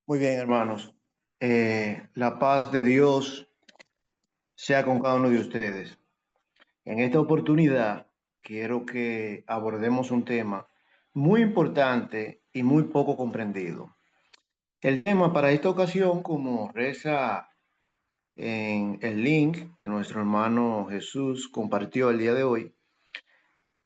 Muy bien, hermanos. La paz de Dios sea con cada uno de ustedes. En esta oportunidad quiero que abordemos un tema muy importante y muy poco comprendido. El tema para esta ocasión, como reza en el link que nuestro hermano Jesús compartió el día de hoy,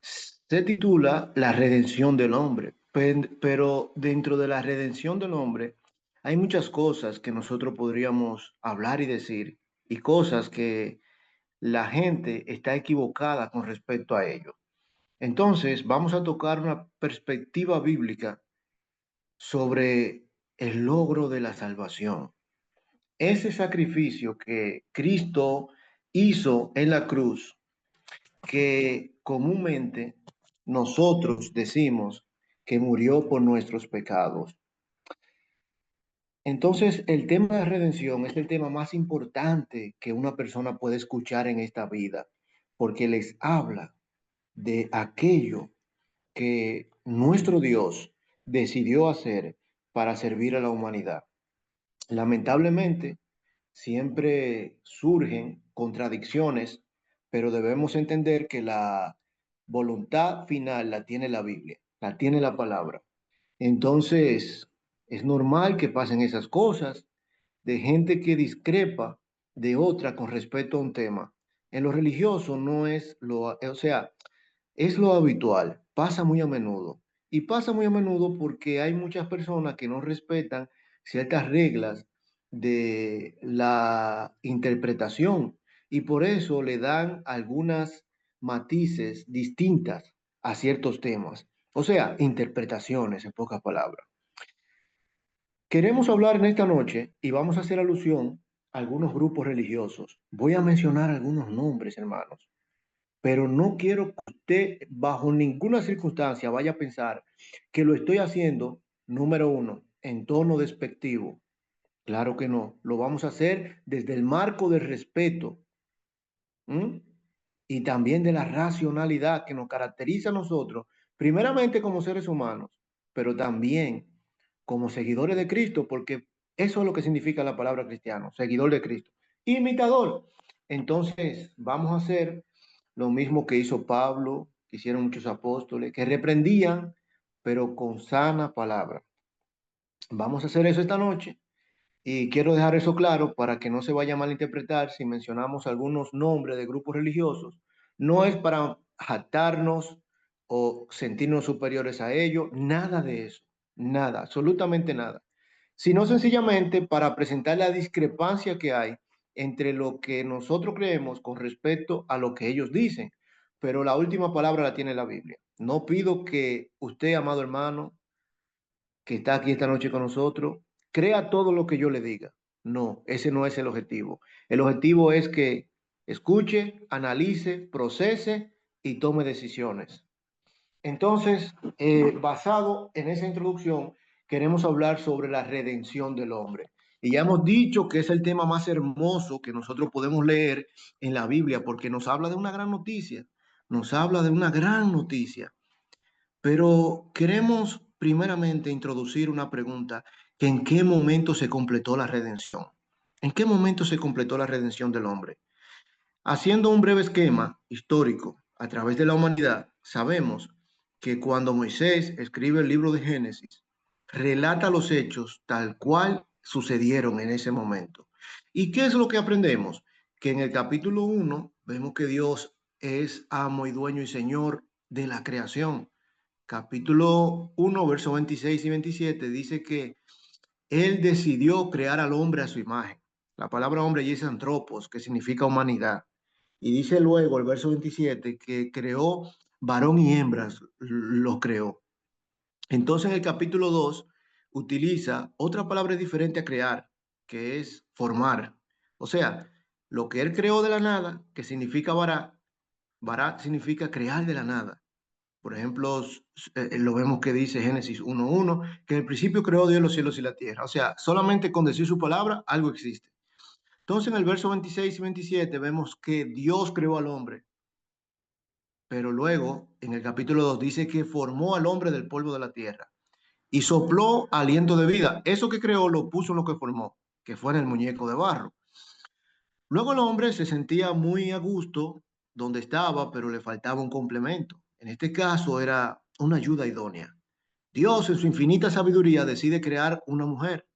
se titula La redención del hombre. Pero dentro de la redención del hombre hay muchas cosas que nosotros podríamos hablar y decir y cosas que la gente está equivocada con respecto a ello. Entonces, vamos a tocar una perspectiva bíblica sobre el logro de la salvación. Ese sacrificio que Cristo hizo en la cruz, que comúnmente nosotros decimos que murió por nuestros pecados. Entonces, el tema de redención es el tema más importante que una persona puede escuchar en esta vida, porque les habla de aquello que nuestro Dios decidió hacer para servir a la humanidad. Lamentablemente, siempre surgen contradicciones, pero debemos entender que la voluntad final la tiene la Biblia, la tiene la palabra. Entonces, es normal que pasen esas cosas de gente que discrepa de otra con respecto a un tema. En lo religioso no es o sea, es lo habitual, pasa muy a menudo. Y pasa muy a menudo porque hay muchas personas que no respetan ciertas reglas de la interpretación y por eso le dan algunas matices distintas a ciertos temas. O sea, interpretaciones en pocas palabras. Queremos hablar en esta noche y vamos a hacer alusión a algunos grupos religiosos. Voy a mencionar algunos nombres, hermanos, pero no quiero que usted bajo ninguna circunstancia vaya a pensar que lo estoy haciendo, número uno, en tono despectivo. Claro que no, lo vamos a hacer desde el marco del respeto, ¿m? Y también de la racionalidad que nos caracteriza a nosotros, primeramente como seres humanos, pero también como seguidores de Cristo, porque eso es lo que significa la palabra cristiano, seguidor de Cristo, imitador. Entonces, vamos a hacer lo mismo que hizo Pablo, que hicieron muchos apóstoles, que reprendían, pero con sana palabra. Vamos a hacer eso esta noche y quiero dejar eso claro para que no se vaya a malinterpretar si mencionamos algunos nombres de grupos religiosos. No es para jactarnos o sentirnos superiores a ellos, nada de eso, nada, absolutamente nada. Sino sencillamente para presentar la discrepancia que hay entre lo que nosotros creemos con respecto a lo que ellos dicen. Pero la última palabra la tiene la Biblia. No pido que usted, amado hermano, que está aquí esta noche con nosotros, crea todo lo que yo le diga. No, ese no es el objetivo. El objetivo es que escuche, analice, procese y tome decisiones. Entonces, basado en esa introducción, queremos hablar sobre la redención del hombre. Y ya hemos dicho que es el tema más hermoso que nosotros podemos leer en la Biblia, porque nos habla de una gran noticia, nos habla de una gran noticia. Pero queremos primeramente introducir una pregunta, que ¿en qué momento se completó la redención? ¿En qué momento se completó la redención del hombre? Haciendo un breve esquema histórico a través de la humanidad, sabemos que cuando Moisés escribe el libro de Génesis, relata los hechos tal cual sucedieron en ese momento. ¿Y qué es lo que aprendemos? Que en el capítulo 1 vemos que Dios es amo y dueño y señor de la creación. Capítulo 1, versos 26 y 27 dice que Él decidió crear al hombre a su imagen. La palabra hombre allí es antropos, que significa humanidad. Y dice luego el verso 27 que creó varón y hembras, los creó. Entonces en el capítulo 2 utiliza otra palabra diferente a crear, que es formar. O sea, lo que él creó de la nada, que significa vará, vará significa crear de la nada. Por ejemplo, lo vemos que dice Génesis 1:1, que en el principio creó Dios los cielos y la tierra. O sea, solamente con decir su palabra, algo existe. Entonces, en el verso 26 y 27 vemos que Dios creó al hombre, pero luego, en el capítulo 2 dice que formó al hombre del polvo de la tierra. y sopló aliento de vida. Eso que creó lo puso en lo que formó, que fue en el muñeco de barro. Luego el hombre se sentía muy a gusto donde estaba, pero le faltaba un complemento. En este caso era una ayuda idónea. Dios, en su infinita sabiduría, decide crear una mujer.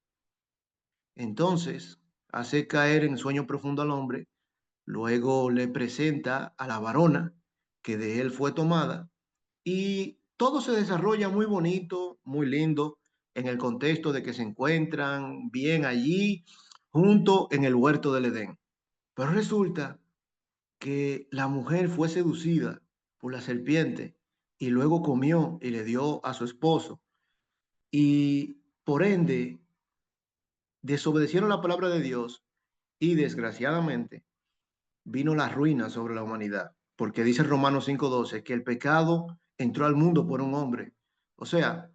Entonces, hace caer en sueño profundo al hombre, luego le presenta a la varona que de él fue tomada y todo se desarrolla muy bonito, muy lindo, en el contexto de que se encuentran bien allí, junto en el huerto del Edén. Pero resulta que la mujer fue seducida por la serpiente y luego comió y le dio a su esposo. Y por ende, desobedecieron la palabra de Dios y desgraciadamente vino la ruina sobre la humanidad. Porque dice Romanos 5:12 que el pecado entró al mundo por un hombre. O sea,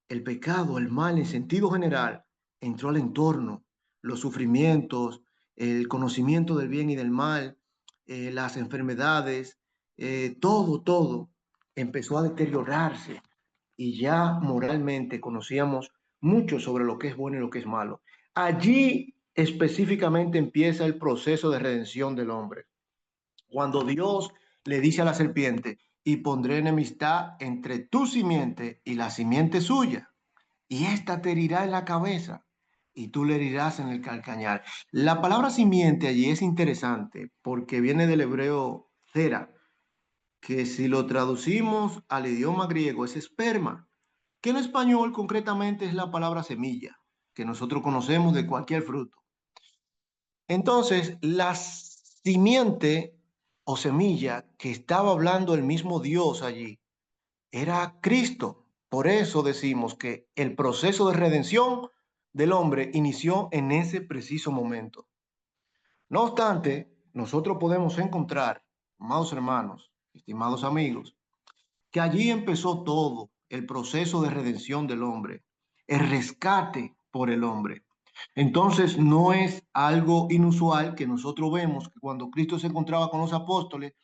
el pecado, el mal en sentido general, entró al entorno, los sufrimientos, el conocimiento del bien y del mal, las enfermedades, todo empezó a deteriorarse y ya moralmente conocíamos mucho sobre lo que es bueno y lo que es malo. Allí específicamente empieza el proceso de redención del hombre. Cuando Dios le dice a la serpiente, y pondré enemistad entre tu simiente y la simiente suya y ésta te herirá en la cabeza y tú le herirás en el calcañar. La palabra simiente allí es interesante porque viene del hebreo cera, que si lo traducimos al idioma griego es esperma, que en español concretamente es la palabra semilla, que nosotros conocemos de cualquier fruto. Entonces, la simiente o semilla que estaba hablando el mismo Dios allí era Cristo. Por eso decimos que el proceso de redención del hombre inició en ese preciso momento. No obstante, nosotros podemos encontrar, amados hermanos, estimados amigos, que allí empezó todo el proceso de redención del hombre, el rescate por el hombre. Entonces, no es algo inusual que nosotros vemos que cuando Cristo se encontraba con los apóstoles,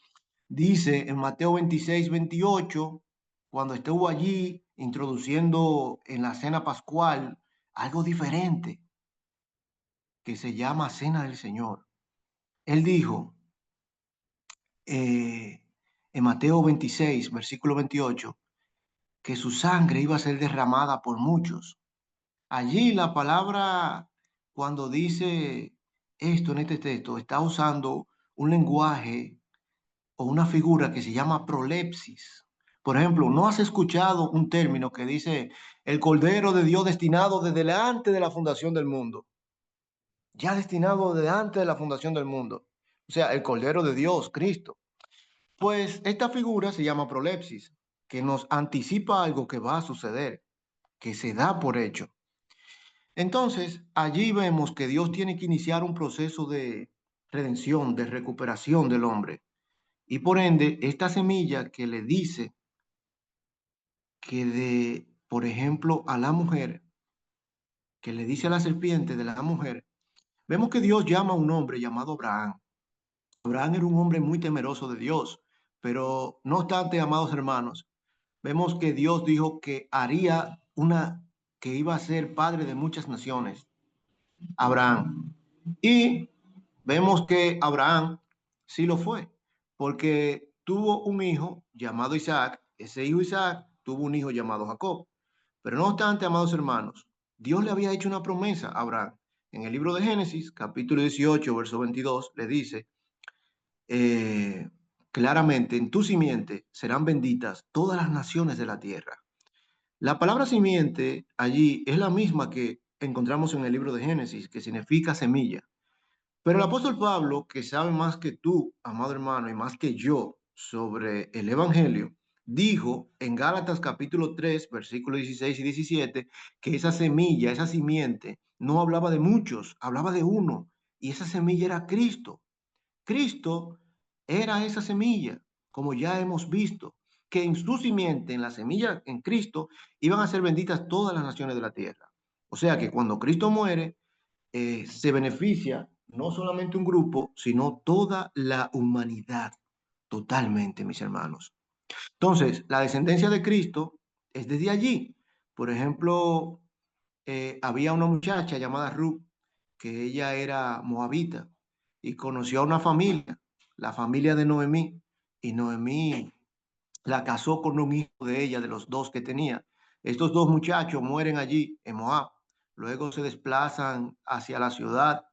dice en Mateo 26-28, cuando estuvo allí introduciendo en la cena pascual algo diferente que se llama Cena del Señor. Él dijo eh, en Mateo 26, versículo 28, que su sangre iba a ser derramada por muchos. Allí la palabra, cuando dice esto en este texto, está usando un lenguaje o una figura que se llama prolepsis. Por ejemplo, ¿no has escuchado un término que dice el Cordero de Dios destinado desde antes de la fundación del mundo? Ya destinado desde antes de la fundación del mundo. O sea, el Cordero de Dios, Cristo. Pues esta figura se llama prolepsis, que nos anticipa algo que va a suceder, que se da por hecho. Entonces, allí vemos que Dios tiene que iniciar un proceso de redención, de recuperación del hombre. Y por ende, esta semilla que le dice que de, por ejemplo, a la mujer, que le dice a la serpiente de la mujer, vemos que Dios llama a un hombre llamado Abraham. Abraham era un hombre muy temeroso de Dios, pero no obstante, amados hermanos, vemos que Dios dijo que haría que iba a ser padre de muchas naciones, Abraham. Y vemos que Abraham sí lo fue, porque tuvo un hijo llamado Isaac, ese hijo Isaac tuvo un hijo llamado Jacob. Pero no obstante, amados hermanos, Dios le había hecho una promesa a Abraham. En el libro de Génesis, capítulo 18, verso 22, le dice eh, claramente, en tu simiente serán benditas todas las naciones de la tierra. La palabra simiente allí es la misma que encontramos en el libro de Génesis, que significa semilla. Pero el apóstol Pablo, que sabe más que tú, amado hermano, y más que yo sobre el Evangelio, dijo en Gálatas capítulo 3, versículos 16 y 17, que esa semilla, esa simiente, no hablaba de muchos, hablaba de uno, y esa semilla era Cristo. Cristo era esa semilla, como ya hemos visto, que en su simiente, en la semilla, en Cristo, iban a ser benditas todas las naciones de la tierra. O sea que cuando Cristo muere, se beneficia no solamente un grupo, sino toda la humanidad, totalmente, mis hermanos. Entonces, la descendencia de Cristo es desde allí. Por ejemplo, había una muchacha llamada Ruth, que ella era moabita y conoció a una familia, la familia de Noemí, y Noemí la casó con un hijo de ella, de los dos que tenía. Estos dos muchachos mueren allí en Moab, luego se desplazan hacia la ciudad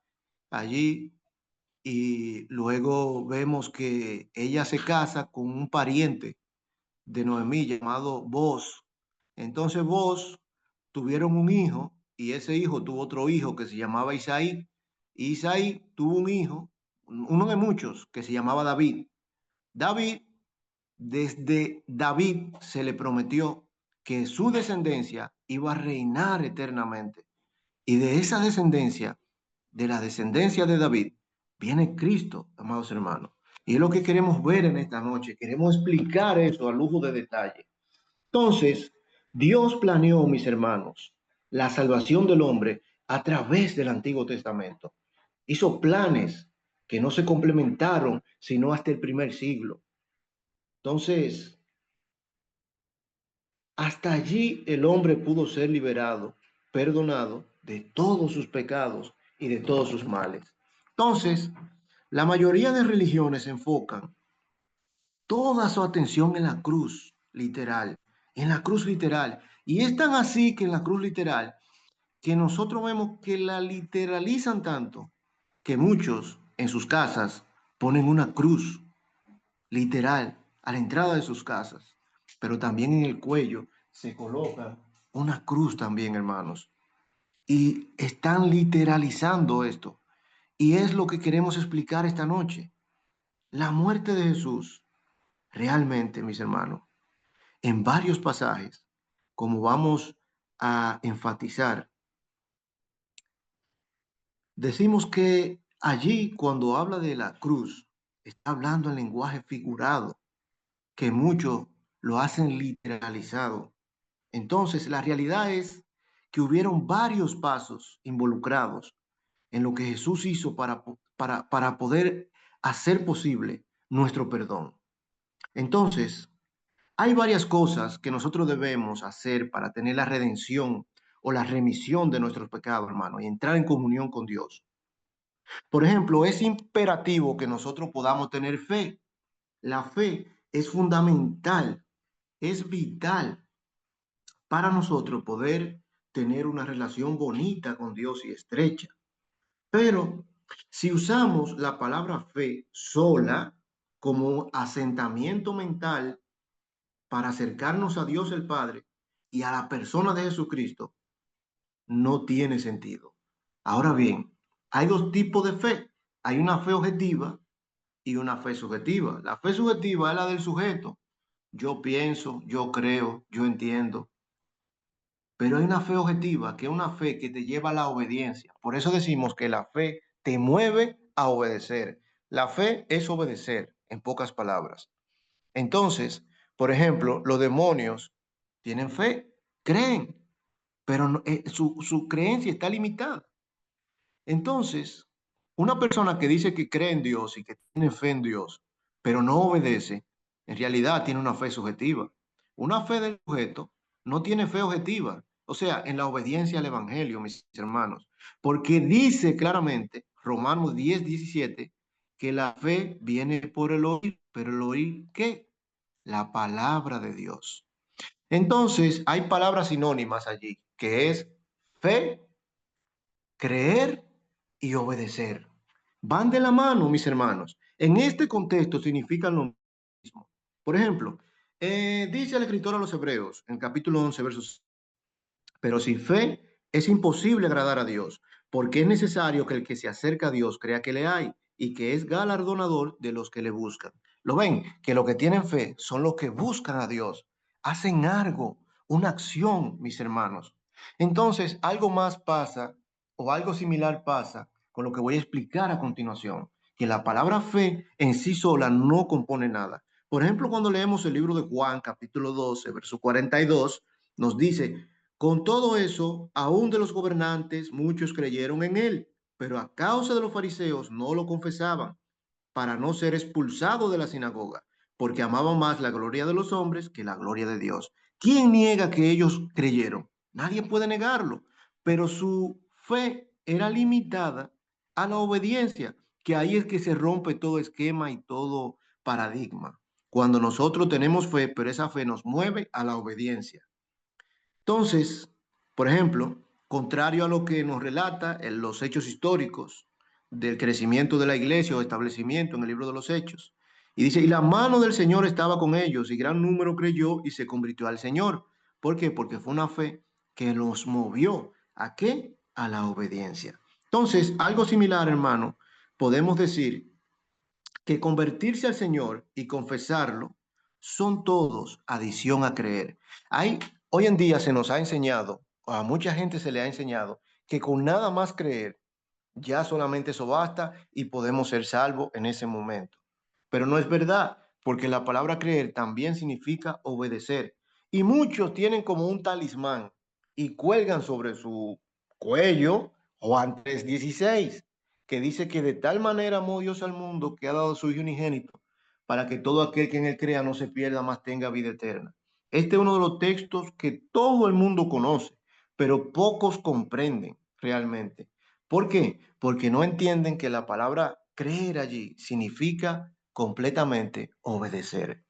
allí y luego vemos que ella se casa con un pariente de Noemí llamado Boz. Entonces Boz tuvieron un hijo y ese hijo tuvo otro hijo que se llamaba Isaí. Y Isaí tuvo un hijo, uno de muchos, que se llamaba David. David, desde David se le prometió que su descendencia iba a reinar eternamente. Y de esa descendencia, de la descendencia de David, viene Cristo, amados hermanos. Y es lo que queremos ver en esta noche. Queremos explicar eso a lujo de detalle. Entonces, Dios planeó, mis hermanos, la salvación del hombre a través del Antiguo Testamento. Hizo planes que no se complementaron sino hasta el primer siglo. Entonces, hasta allí el hombre pudo ser liberado, perdonado de todos sus pecados y de todos sus males. Entonces, la mayoría de religiones enfocan toda su atención en la cruz literal, en la cruz literal. Y es tan así que en la cruz literal, que nosotros vemos que la literalizan tanto, que muchos en sus casas ponen una cruz literal a la entrada de sus casas, pero también en el cuello se coloca una cruz también, hermanos. Y están literalizando esto. Y es lo que queremos explicar esta noche. La muerte de Jesús, realmente, mis hermanos, en varios pasajes, como vamos a enfatizar, decimos que allí cuando habla de la cruz, está hablando en lenguaje figurado, que muchos lo hacen literalizado. Entonces, la realidad es que hubieron varios pasos involucrados en lo que Jesús hizo para poder hacer posible nuestro perdón. Entonces, hay varias cosas que nosotros debemos hacer para tener la redención o la remisión de nuestros pecados, hermano, y entrar en comunión con Dios. Por ejemplo, es imperativo que nosotros podamos tener fe. La fe es fundamental, es vital para nosotros poder tener una relación bonita con Dios y estrecha. Pero si usamos la palabra fe sola como asentamiento mental para acercarnos a Dios el Padre y a la persona de Jesucristo, no tiene sentido. Ahora bien, hay dos tipos de fe. Hay una fe objetiva y una fe subjetiva. La fe subjetiva es la del sujeto. Yo pienso, yo creo, yo entiendo. Pero hay una fe objetiva, que es una fe que te lleva a la obediencia. Por eso decimos que la fe te mueve a obedecer. La fe es obedecer, en pocas palabras. Entonces, por ejemplo, los demonios tienen fe, creen, pero su creencia está limitada. Entonces, una persona que dice que cree en Dios y que tiene fe en Dios, pero no obedece, en realidad tiene una fe subjetiva. Una fe del sujeto no tiene fe objetiva, o sea, en la obediencia al Evangelio, mis hermanos, porque dice claramente, Romanos 10:17, que la fe viene por el oír, pero el oír, ¿qué? La palabra de Dios. Entonces, hay palabras sinónimas allí, que es fe, creer y obedecer. Van de la mano, mis hermanos. En este contexto significan lo mismo. Por ejemplo, dice el escritor a los Hebreos, en capítulo 11, versos, pero sin fe es imposible agradar a Dios, porque es necesario que el que se acerca a Dios crea que le hay y que es galardonador de los que le buscan. ¿Lo ven? Que los que tienen fe son los que buscan a Dios, hacen algo, una acción, mis hermanos. Entonces, algo más pasa o algo similar pasa con lo que voy a explicar a continuación, que la palabra fe en sí sola no compone nada. Por ejemplo, cuando leemos el libro de Juan, capítulo 12, verso 42, nos dice, con todo eso, aún de los gobernantes, muchos creyeron en él, pero a causa de los fariseos no lo confesaban para no ser expulsado de la sinagoga, porque amaban más la gloria de los hombres que la gloria de Dios. ¿Quién niega que ellos creyeron? Nadie puede negarlo, pero su fe era limitada a la obediencia, que ahí es que se rompe todo esquema y todo paradigma. Cuando nosotros tenemos fe, pero esa fe nos mueve a la obediencia. Entonces, por ejemplo, contrario a lo que nos relata en los hechos históricos del crecimiento de la iglesia o establecimiento en el libro de los hechos, y dice, y la mano del Señor estaba con ellos, y gran número creyó y se convirtió al Señor. ¿Por qué? Porque fue una fe que los movió. ¿A qué? A la obediencia. Entonces, algo similar, hermano, podemos decir que convertirse al Señor y confesarlo son todos adición a creer. Hoy en día se nos ha enseñado, a mucha gente se le ha enseñado, que con nada más creer, ya solamente eso basta y podemos ser salvos en ese momento. Pero no es verdad, porque la palabra creer también significa obedecer. Y muchos tienen como un talismán y cuelgan sobre su cuello Juan 3:16, que dice que de tal manera amó Dios al mundo que ha dado su Hijo unigénito para que todo aquel que en él crea no se pierda, más tenga vida eterna. Este es uno de los textos que todo el mundo conoce, pero pocos comprenden realmente. ¿Por qué? Porque no entienden que la palabra creer allí significa completamente obedecer.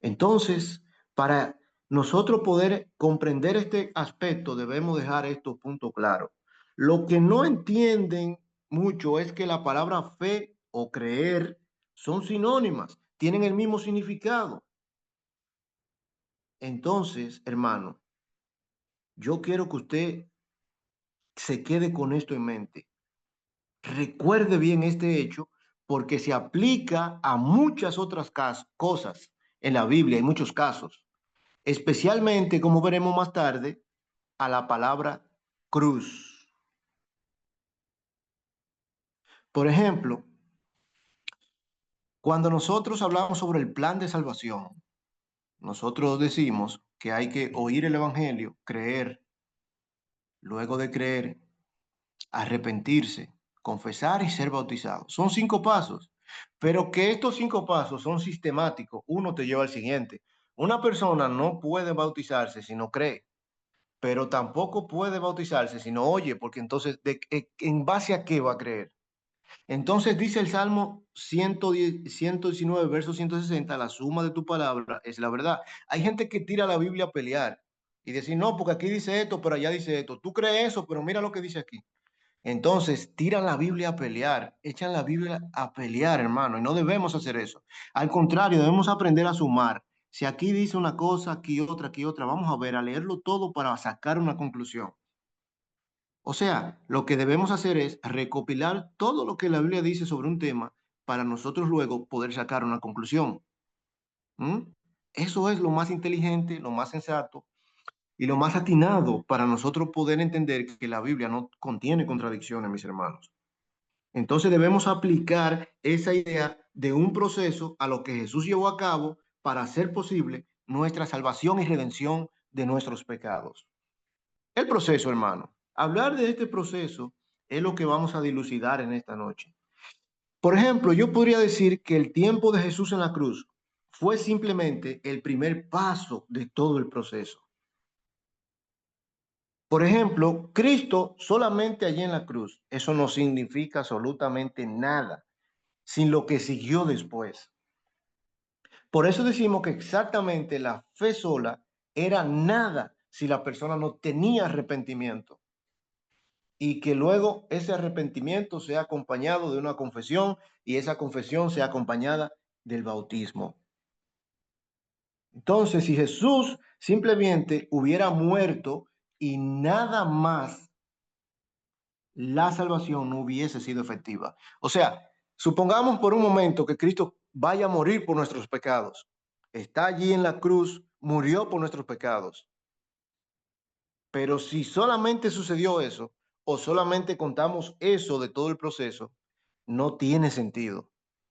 Entonces, para nosotros poder comprender este aspecto, debemos dejar estos puntos claros. Lo que no entienden mucho es que la palabra fe o creer son sinónimas, tienen el mismo significado. Entonces, hermano, yo quiero que usted se quede con esto en mente. Recuerde bien este hecho porque se aplica a muchas otras cosas en la Biblia, en muchos casos, especialmente, como veremos más tarde, a la palabra cruz. Por ejemplo, cuando nosotros hablamos sobre el plan de salvación, nosotros decimos que hay que oír el Evangelio, creer, luego de creer, arrepentirse, confesar y ser bautizado. Son 5 pasos, pero que estos 5 pasos son sistemáticos, uno te lleva al siguiente. Una persona no puede bautizarse si no cree, pero tampoco puede bautizarse si no oye, porque entonces, ¿en base a qué va a creer? Entonces dice el Salmo 110, 119, verso 160, la suma de tu palabra es la verdad. Hay gente que tira la Biblia a pelear y decir, no, porque aquí dice esto, pero allá dice esto. Tú crees eso, pero mira lo que dice aquí. Entonces, tiran la Biblia a pelear, echan la Biblia a pelear, hermano, y no debemos hacer eso. Al contrario, debemos aprender a sumar. Si aquí dice una cosa, aquí otra, vamos a ver, a leerlo todo para sacar una conclusión. O sea, lo que debemos hacer es recopilar todo lo que la Biblia dice sobre un tema para nosotros luego poder sacar una conclusión. ¿Mm? Eso es lo más inteligente, lo más sensato y lo más atinado para nosotros poder entender que la Biblia no contiene contradicciones, mis hermanos. Entonces debemos aplicar esa idea de un proceso a lo que Jesús llevó a cabo para hacer posible nuestra salvación y redención de nuestros pecados. El proceso, hermano. Hablar de este proceso es lo que vamos a dilucidar en esta noche. Por ejemplo, yo podría decir que el tiempo de Jesús en la cruz fue simplemente el primer paso de todo el proceso. Por ejemplo, Cristo solamente allí en la cruz, eso no significa absolutamente nada sin lo que siguió después. Por eso decimos que exactamente la fe sola era nada si la persona no tenía arrepentimiento y que luego ese arrepentimiento sea acompañado de una confesión y esa confesión sea acompañada del bautismo. Entonces, si Jesús simplemente hubiera muerto y nada más, la salvación no hubiese sido efectiva. O sea, supongamos por un momento que Cristo vaya a morir por nuestros pecados. Está allí en la cruz, murió por nuestros pecados. Pero si solamente sucedió eso, o solamente contamos eso de todo el proceso, no tiene sentido.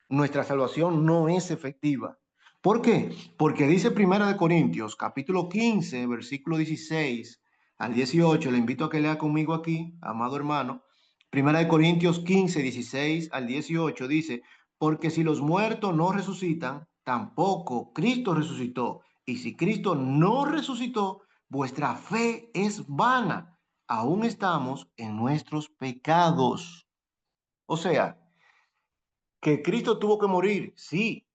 Nuestra salvación no es efectiva. ¿Por qué? Porque dice Primera de Corintios, capítulo 15, versículo 16 al 18. Le invito a que lea conmigo aquí, amado hermano. Primera de Corintios 15, 16 al 18 dice, porque si los muertos no resucitan, tampoco Cristo resucitó. Y si Cristo no resucitó, vuestra fe es vana. Aún estamos en nuestros pecados. O sea, que Cristo tuvo que morir, sí,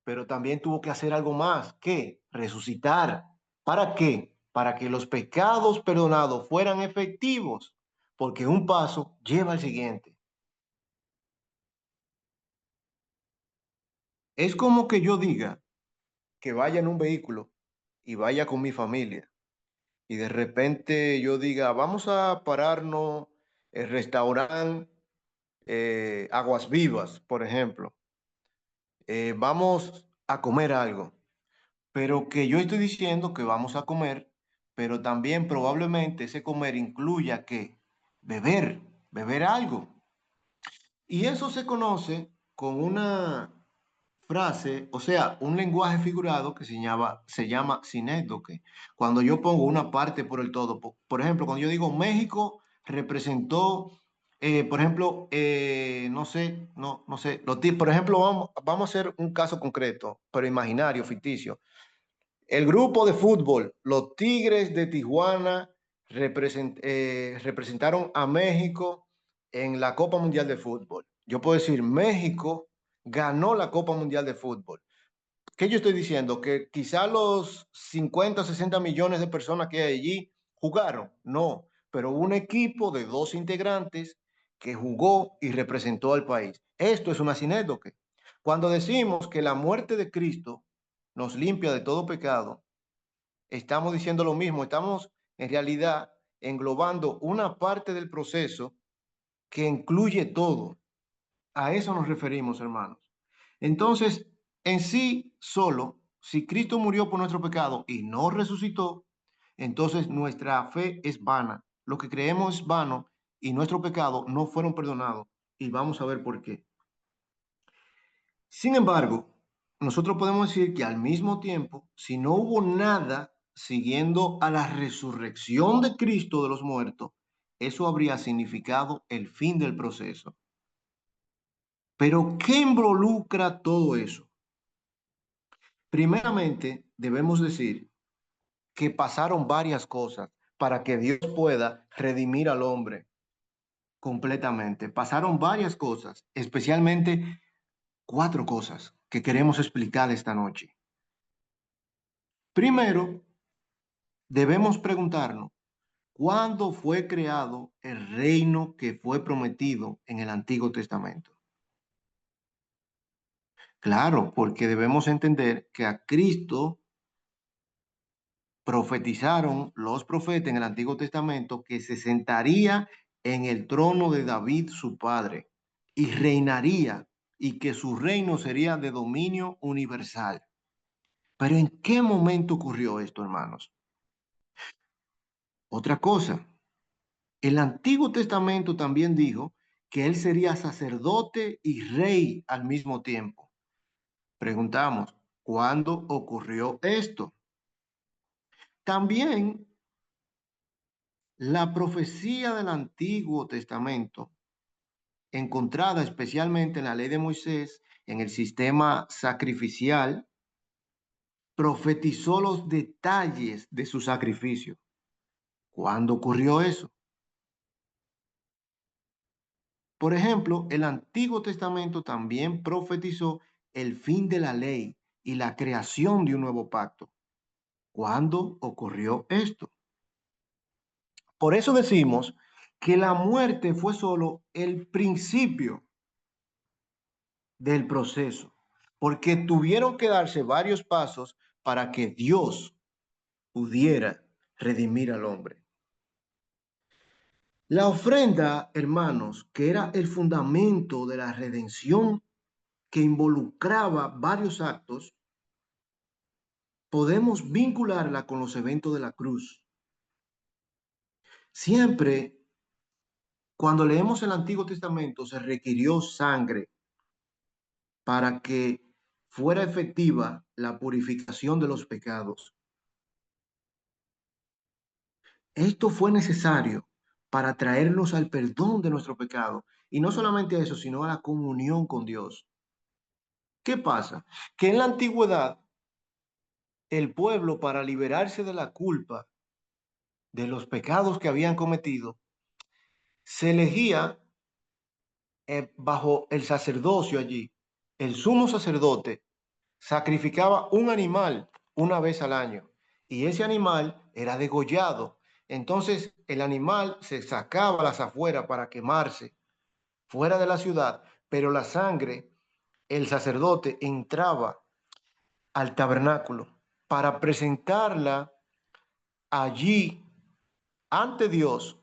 pero también tuvo que hacer algo más, que resucitar. ¿Para qué? Para que los pecados perdonados fueran efectivos, porque un paso lleva al siguiente. Es como que yo diga que vaya en un vehículo y vaya con mi familia y de repente yo diga, vamos a pararnos el restaurante Aguas Vivas, por ejemplo. Vamos a comer algo, pero que yo estoy diciendo que vamos a comer, pero también probablemente ese comer incluya que beber, beber algo. Y eso se conoce con una frase, o sea, un lenguaje figurado que se llama sinécdoque. Cuando yo pongo una parte por el todo, por ejemplo, cuando yo digo México representó, por ejemplo, no sé, por ejemplo, vamos a hacer un caso concreto, pero imaginario, ficticio. El grupo de fútbol, los Tigres de Tijuana, representaron a México en la Copa Mundial de Fútbol. Yo puedo decir, México ganó la Copa Mundial de Fútbol. ¿Qué yo estoy diciendo? Que quizá los 50, 60 millones de personas que hay allí jugaron. No, pero hubo un equipo de 2 integrantes que jugó y representó al país. Esto es una sinécdoque. Cuando decimos que la muerte de Cristo nos limpia de todo pecado, estamos diciendo lo mismo, estamos en realidad englobando una parte del proceso que incluye todo. A eso nos referimos, hermanos. Entonces, en sí solo, si Cristo murió por nuestro pecado y no resucitó, entonces nuestra fe es vana. Lo que creemos es vano y nuestro pecado no fueron perdonados. Y vamos a ver por qué. Sin embargo, nosotros podemos decir que al mismo tiempo, si no hubo nada siguiendo a la resurrección de Cristo de los muertos, eso habría significado el fin del proceso. Pero, ¿qué involucra todo eso? Primeramente, debemos decir que pasaron varias cosas para que Dios pueda redimir al hombre completamente. Pasaron varias cosas, especialmente 4 cosas que queremos explicar esta noche. Primero, debemos preguntarnos, ¿cuándo fue creado el reino que fue prometido en el Antiguo Testamento? Claro, porque debemos entender que a Cristo profetizaron los profetas en el Antiguo Testamento que se sentaría en el trono de David, su padre, y reinaría, y que su reino sería de dominio universal. Pero ¿en qué momento ocurrió esto, hermanos? Otra cosa, el Antiguo Testamento también dijo que él sería sacerdote y rey al mismo tiempo. Preguntamos, ¿cuándo ocurrió esto? También la profecía del Antiguo Testamento, encontrada especialmente en la ley de Moisés, en el sistema sacrificial, profetizó los detalles de su sacrificio. ¿Cuándo ocurrió eso? Por ejemplo, el Antiguo Testamento también profetizó el fin de la ley y la creación de un nuevo pacto. ¿Cuándo ocurrió esto? Por eso decimos que la muerte fue solo el principio del proceso, porque tuvieron que darse varios pasos para que Dios pudiera redimir al hombre. La ofrenda, hermanos, que era el fundamento de la redención, que involucraba varios actos, podemos vincularla con los eventos de la cruz. Siempre, cuando leemos el Antiguo Testamento, se requirió sangre para que fuera efectiva la purificación de los pecados. Esto fue necesario para traernos al perdón de nuestro pecado. Y no solamente eso, sino a la comunión con Dios. ¿Qué pasa? Que en la antigüedad el pueblo, para liberarse de la culpa de los pecados que habían cometido, se elegía bajo el sacerdocio allí. El sumo sacerdote sacrificaba un animal una vez al año y ese animal era degollado. Entonces el animal se sacaba a las afueras para quemarse fuera de la ciudad, pero la sangre, el sacerdote entraba al tabernáculo para presentarla allí ante Dios,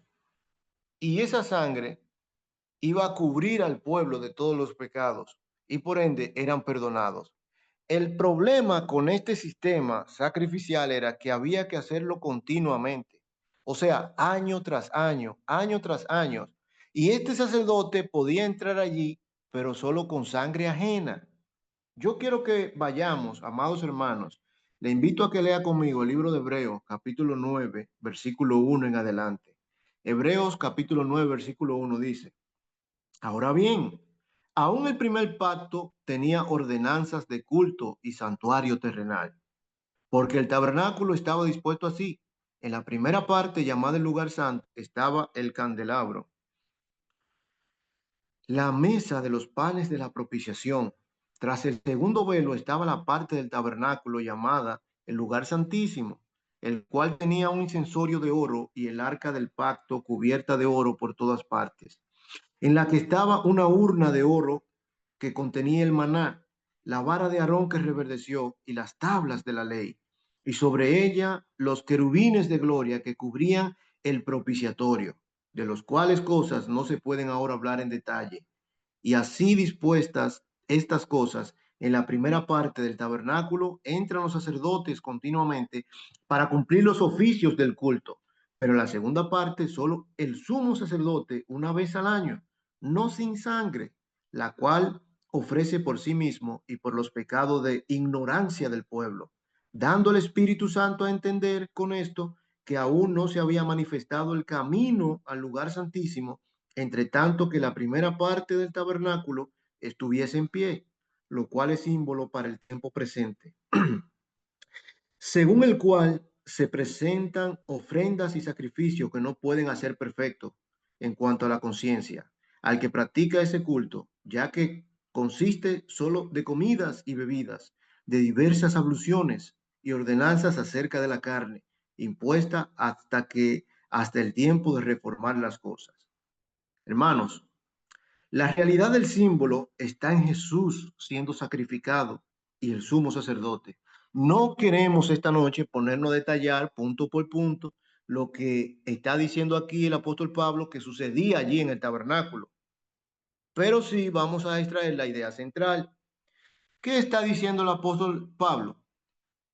y esa sangre iba a cubrir al pueblo de todos los pecados y por ende eran perdonados. El problema con este sistema sacrificial era que había que hacerlo continuamente, o sea, año tras año, año tras año. Y este sacerdote podía entrar allí, pero solo con sangre ajena. Yo quiero que vayamos, amados hermanos, le invito a que lea conmigo el libro de Hebreos, capítulo 9, versículo 1 en adelante. Hebreos, capítulo 9, versículo 1 dice: Ahora bien, aún el primer pacto tenía ordenanzas de culto y santuario terrenal, porque el tabernáculo estaba dispuesto así. En la primera parte, llamada el lugar santo, estaba el candelabro, la mesa de los panes de la propiciación. Tras el segundo velo estaba la parte del tabernáculo llamada el lugar santísimo, el cual tenía un incensorio de oro y el arca del pacto cubierta de oro por todas partes, en la que estaba una urna de oro que contenía el maná, la vara de Aarón que reverdeció y las tablas de la ley, y sobre ella los querubines de gloria que cubrían el propiciatorio, de los cuales cosas no se pueden ahora hablar en detalle. Y así dispuestas estas cosas, en la primera parte del tabernáculo entran los sacerdotes continuamente para cumplir los oficios del culto, pero en la segunda parte solo el sumo sacerdote una vez al año, no sin sangre, la cual ofrece por sí mismo y por los pecados de ignorancia del pueblo, dando al Espíritu Santo a entender con esto que aún no se había manifestado el camino al lugar santísimo, entre tanto que la primera parte del tabernáculo estuviese en pie, lo cual es símbolo para el tiempo presente, según el cual se presentan ofrendas y sacrificios que no pueden hacer perfecto en cuanto a la conciencia al que practica ese culto, ya que consiste solo de comidas y bebidas, de diversas abluciones y ordenanzas acerca de la carne, impuesta hasta el tiempo de reformar las cosas. Hermanos, la realidad del símbolo está en Jesús siendo sacrificado y el sumo sacerdote. No queremos esta noche ponernos a detallar punto por punto lo que está diciendo aquí el apóstol Pablo que sucedía allí en el tabernáculo, pero sí vamos a extraer la idea central. ¿Qué está diciendo el apóstol Pablo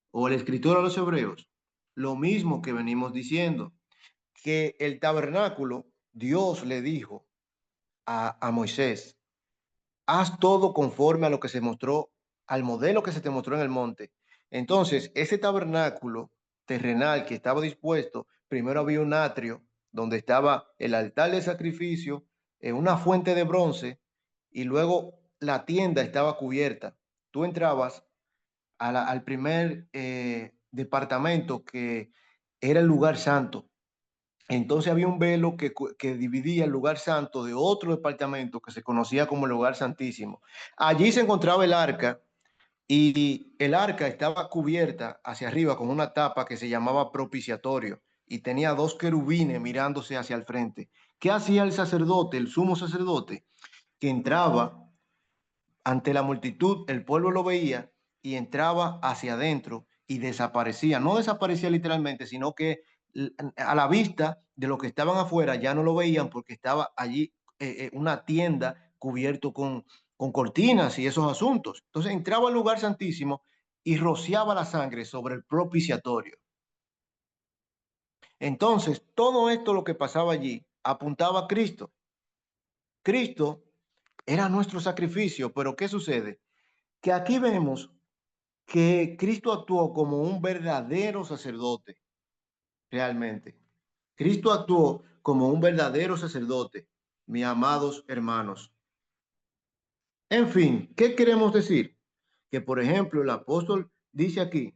o el escritor a los hebreos? Lo mismo que venimos diciendo, que el tabernáculo, Dios le dijo a Moisés: haz todo conforme a lo que se mostró, al modelo que se te mostró en el monte. Entonces, ese tabernáculo terrenal que estaba dispuesto, primero había un atrio donde estaba el altar de sacrificio, una fuente de bronce, y luego la tienda estaba cubierta. Tú entrabas al primer departamento, que era el lugar santo. Entonces había un velo que dividía el lugar santo de otro departamento que se conocía como el lugar santísimo. Allí se encontraba el arca, y el arca estaba cubierta hacia arriba con una tapa que se llamaba propiciatorio y tenía dos querubines mirándose hacia el frente. ¿Qué hacía el sacerdote, el sumo sacerdote? Que entraba ante la multitud, el pueblo lo veía y entraba hacia adentro y desaparecía. No desaparecía literalmente, sino que a la vista de los que estaban afuera ya no lo veían porque estaba allí una tienda cubierto con cortinas y esos asuntos. Entonces entraba al lugar santísimo y rociaba la sangre sobre el propiciatorio. Entonces, todo esto lo que pasaba allí apuntaba a Cristo. Cristo era nuestro sacrificio, pero ¿qué sucede? Que aquí vemos que Cristo actuó como un verdadero sacerdote, realmente. Cristo actuó como un verdadero sacerdote, mis amados hermanos. En fin, ¿qué queremos decir? Que, por ejemplo, el apóstol dice aquí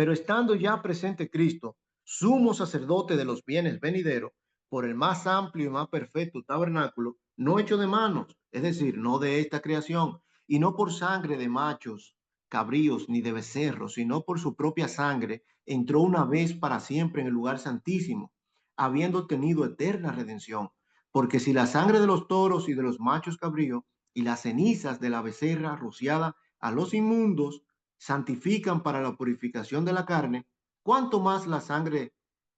Pero estando ya presente Cristo, sumo sacerdote de los bienes venideros, por el más amplio y más perfecto tabernáculo, no hecho de manos, es decir, no de esta creación, y no por sangre de machos, cabríos, ni de becerros, sino por su propia sangre, entró una vez para siempre en el lugar santísimo, habiendo tenido eterna redención. Porque si la sangre de los toros y de los machos cabríos y las cenizas de la becerra rociada a los inmundos santifican para la purificación de la carne, cuánto más la sangre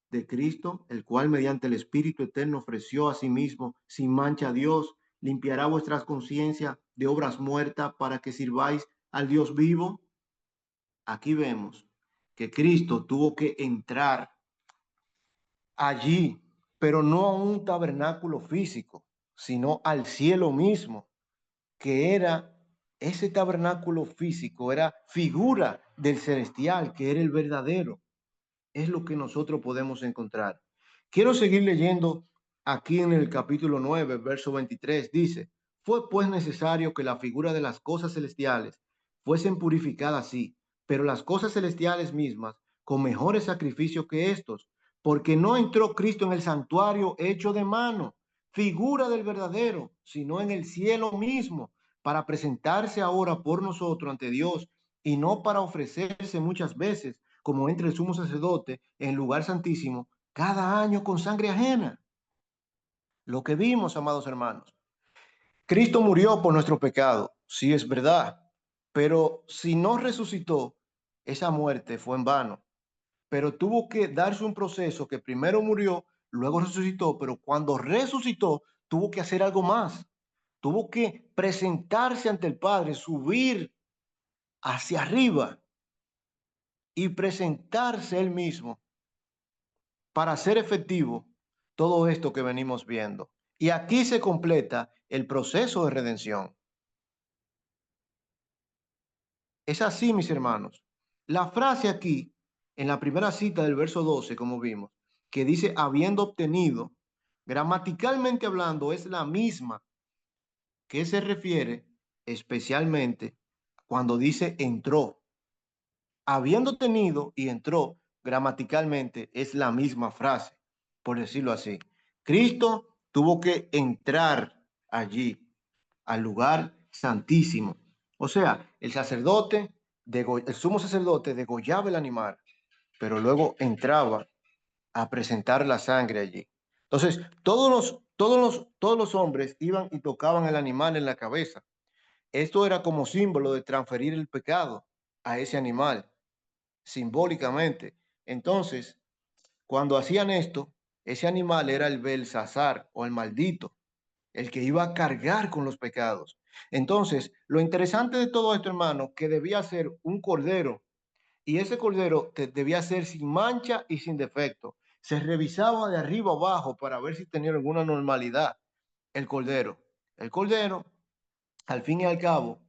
de Cristo, el cual mediante el Espíritu Eterno ofreció a sí mismo sin mancha a Dios, limpiará vuestras conciencias de obras muertas para que sirváis al Dios vivo. Aquí vemos que Cristo tuvo que entrar allí, pero no a un tabernáculo físico, sino al cielo mismo, que era ese tabernáculo físico, era figura del celestial, que era el verdadero. Es lo que nosotros podemos encontrar. Quiero seguir leyendo aquí en el capítulo 9, verso 23. Dice, fue pues necesario que la figura de las cosas celestiales fuesen purificadas, sí, pero las cosas celestiales mismas con mejores sacrificios que estos, porque no entró Cristo en el santuario hecho de mano, figura del verdadero, sino en el cielo mismo, para presentarse ahora por nosotros ante Dios y no para ofrecerse muchas veces como entra el sumo sacerdote en el lugar santísimo cada año con sangre ajena. Lo que vimos, amados hermanos, Cristo murió por nuestro pecado, sí es verdad, pero si no resucitó, esa muerte fue en vano. Pero tuvo que darse un proceso que primero murió, luego resucitó, pero cuando resucitó, tuvo que hacer algo más. Tuvo que presentarse ante el Padre, subir hacia arriba y presentarse él mismo para hacer efectivo todo esto que venimos viendo. Y aquí se completa el proceso de redención. Es así, mis hermanos. La frase aquí, en la primera cita del verso 12, como vimos, que dice habiendo obtenido, gramaticalmente hablando, es la misma que se refiere especialmente cuando dice entró. Habiendo tenido y entró, gramaticalmente es la misma frase, por decirlo así. Cristo tuvo que entrar allí, al lugar santísimo. O sea, el sumo sacerdote degollaba el animal, pero luego entraba a presentar la sangre allí. Entonces, todos los hombres iban y tocaban el animal en la cabeza. Esto era como símbolo de transferir el pecado a ese animal simbólicamente. Entonces, cuando hacían esto, ese animal era el Belsasar o el maldito, el que iba a cargar con los pecados. Entonces, lo interesante de todo esto, hermano, que debía ser un cordero, y ese cordero debía ser sin mancha y sin defecto. Se revisaba de arriba abajo para ver si tenía alguna normalidad el cordero. El cordero, al fin y al cabo,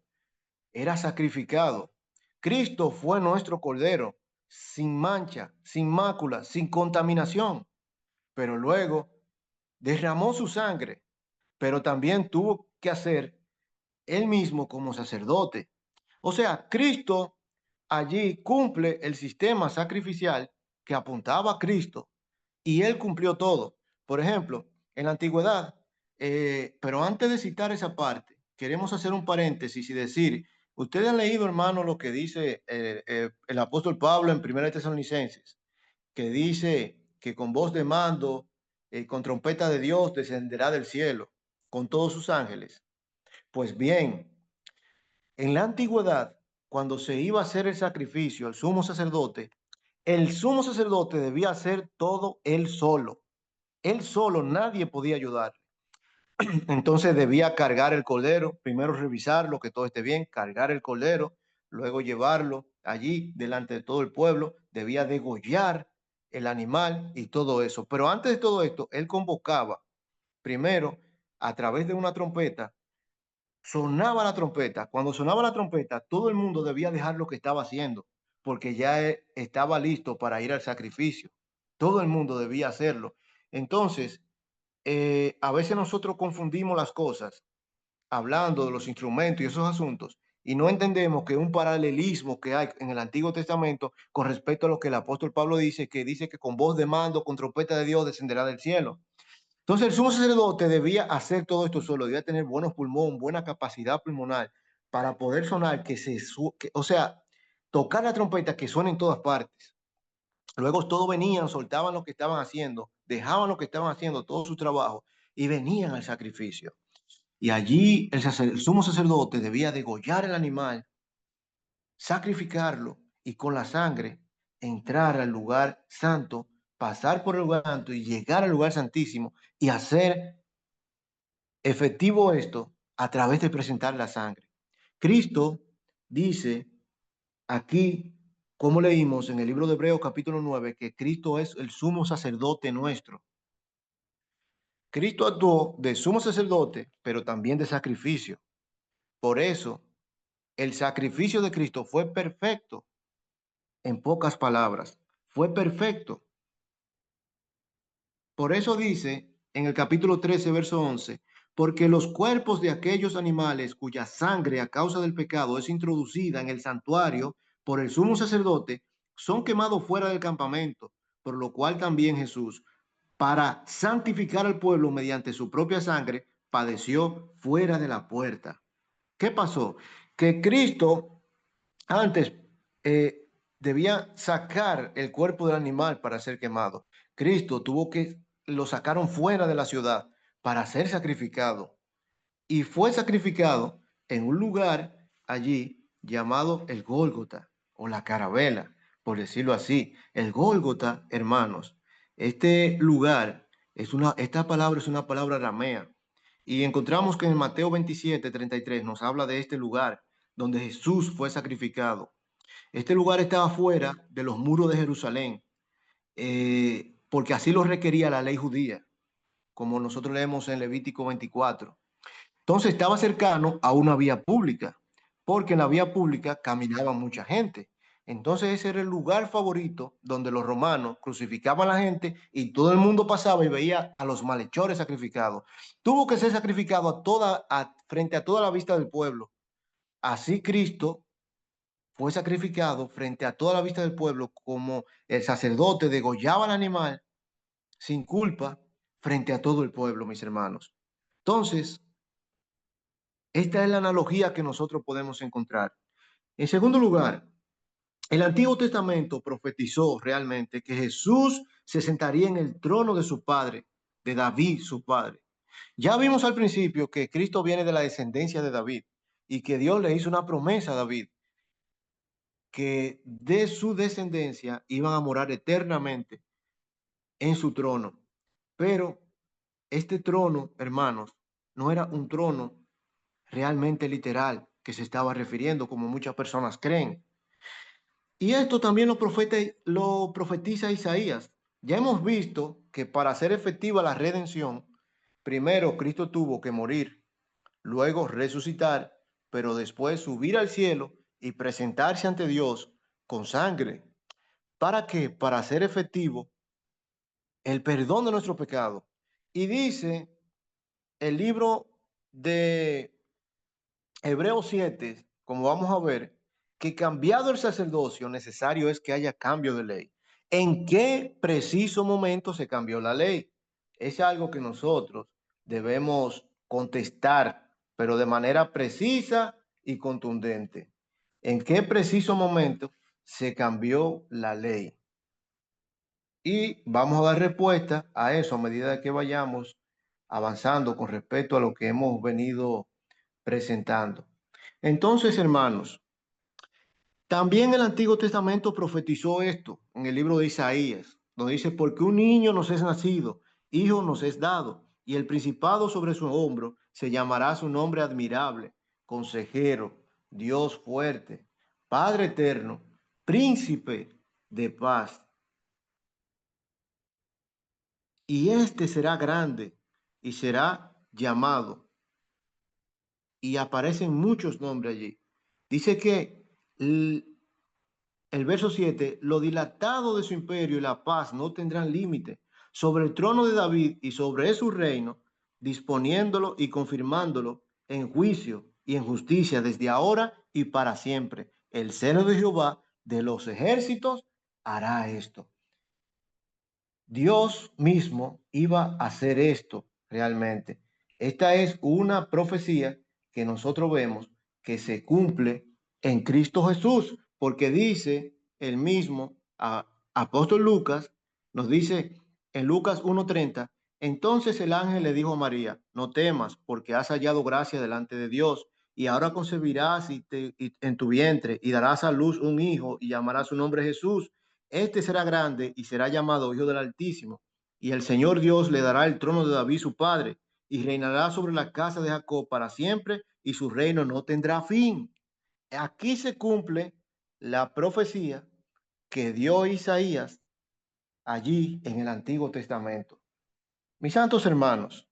era sacrificado. Cristo fue nuestro Cordero, sin mancha, sin mácula, sin contaminación, pero luego derramó su sangre, pero también tuvo que hacer él mismo como sacerdote. O sea, Cristo allí cumple el sistema sacrificial que apuntaba a Cristo y él cumplió todo. Por ejemplo, en la antigüedad, pero antes de citar esa parte, queremos hacer un paréntesis y decir, ustedes han leído, hermano, lo que dice el apóstol Pablo en 1 Tesalonicenses, que dice que con voz de mando, con trompeta de Dios, descenderá del cielo con todos sus ángeles. Pues bien, en la antigüedad, cuando se iba a hacer el sacrificio, el sumo sacerdote debía hacer todo él solo. Él solo, nadie podía ayudar. Entonces debía cargar el cordero, primero revisarlo, que todo esté bien, cargar el cordero, luego llevarlo allí delante de todo el pueblo, debía degollar el animal y todo eso. Pero antes de todo esto, él convocaba primero a través de una trompeta, sonaba la trompeta. Cuando sonaba la trompeta, todo el mundo debía dejar lo que estaba haciendo, porque ya estaba listo para ir al sacrificio. Todo el mundo debía hacerlo. Entonces, a veces nosotros confundimos las cosas hablando de los instrumentos y esos asuntos, y no entendemos que un paralelismo que hay en el Antiguo Testamento con respecto a lo que el apóstol Pablo dice que con voz de mando, con trompeta de Dios descenderá del cielo. Entonces el sumo sacerdote debía hacer todo esto solo, debía tener buenos pulmones, buena capacidad pulmonar para poder sonar, o sea, tocar la trompeta que suene en todas partes. Luego todos venían, soltaban lo que estaban haciendo, dejaban lo que estaban haciendo, todo su trabajo, y venían al sacrificio. Y allí el sumo sacerdote debía degollar el animal, sacrificarlo y con la sangre entrar al lugar santo, pasar por el lugar santo y llegar al lugar santísimo y hacer efectivo esto a través de presentar la sangre. Cristo dice aquí, como leímos en el libro de Hebreos capítulo 9, que Cristo es el sumo sacerdote nuestro. Cristo actuó de sumo sacerdote, pero también de sacrificio. Por eso, el sacrificio de Cristo fue perfecto. En pocas palabras, fue perfecto. Por eso dice en el capítulo 13, verso 11, porque los cuerpos de aquellos animales cuya sangre a causa del pecado es introducida en el santuario por el sumo sacerdote, son quemados fuera del campamento, por lo cual también Jesús, para santificar al pueblo mediante su propia sangre, padeció fuera de la puerta. ¿Qué pasó? Que Cristo antes debía sacar el cuerpo del animal para ser quemado. Cristo tuvo que, lo sacaron fuera de la ciudad para ser sacrificado. Y fue sacrificado en un lugar allí llamado el Gólgota o la Carabela, por decirlo así. El Gólgota, hermanos, este lugar esta palabra es una palabra aramea. Y encontramos que en Mateo 27:33 nos habla de este lugar donde Jesús fue sacrificado. Este lugar estaba fuera de los muros de Jerusalén, porque así lo requería la ley judía, como nosotros leemos en Levítico 24. Entonces estaba cercano a una vía pública, porque en la vía pública caminaba mucha gente. Entonces ese era el lugar favorito donde los romanos crucificaban a la gente y todo el mundo pasaba y veía a los malhechores sacrificados. Tuvo que ser sacrificado frente a toda la vista del pueblo. Así Cristo fue sacrificado frente a toda la vista del pueblo, como el sacerdote degollaba al animal sin culpa frente a todo el pueblo, mis hermanos. Entonces, esta es la analogía que nosotros podemos encontrar. En segundo lugar, el Antiguo Testamento profetizó realmente que Jesús se sentaría en el trono de su padre, de David, su padre. Ya vimos al principio que Cristo viene de la descendencia de David y que Dios le hizo una promesa a David, que de su descendencia iban a morar eternamente en su trono. Pero este trono, hermanos, no era un trono realmente literal que se estaba refiriendo, como muchas personas creen. Y esto también lo profetiza Isaías. Ya hemos visto que para hacer efectiva la redención, primero Cristo tuvo que morir, luego resucitar, pero después subir al cielo y presentarse ante Dios con sangre. ¿Para qué? Para hacer efectivo el perdón de nuestro pecado. Y dice el libro de Hebreos 7, como vamos a ver, que cambiado el sacerdocio, necesario es que haya cambio de ley. ¿En qué preciso momento se cambió la ley? Es algo que nosotros debemos contestar, pero de manera precisa y contundente. ¿En qué preciso momento se cambió la ley? Y vamos a dar respuesta a eso a medida que vayamos avanzando con respecto a lo que hemos venido presentando. Entonces, hermanos, también el Antiguo Testamento profetizó esto en el libro de Isaías, donde dice, porque un niño nos es nacido, hijo nos es dado, y el principado sobre su hombro se llamará su nombre admirable, consejero, Dios fuerte, Padre eterno, príncipe de paz. Y este será grande y será llamado. Y aparecen muchos nombres allí. Dice que el verso 7, lo dilatado de su imperio y la paz no tendrán límite sobre el trono de David y sobre su reino, disponiéndolo y confirmándolo en juicio y en justicia desde ahora y para siempre. El celo de Jehová de los ejércitos hará esto. Dios mismo iba a hacer esto realmente. Esta es una profecía que nosotros vemos que se cumple en Cristo Jesús, porque dice el mismo apóstol Lucas, nos dice en Lucas 1:30, entonces el ángel le dijo a María, no temas, porque has hallado gracia delante de Dios, y ahora concebirás en tu vientre y darás a luz un hijo y llamarás su nombre Jesús. Este será grande y será llamado Hijo del Altísimo, y el Señor Dios le dará el trono de David su padre, y reinará sobre la casa de Jacob para siempre, y su reino no tendrá fin. Aquí se cumple la profecía que dio Isaías allí en el Antiguo Testamento. Mis santos hermanos,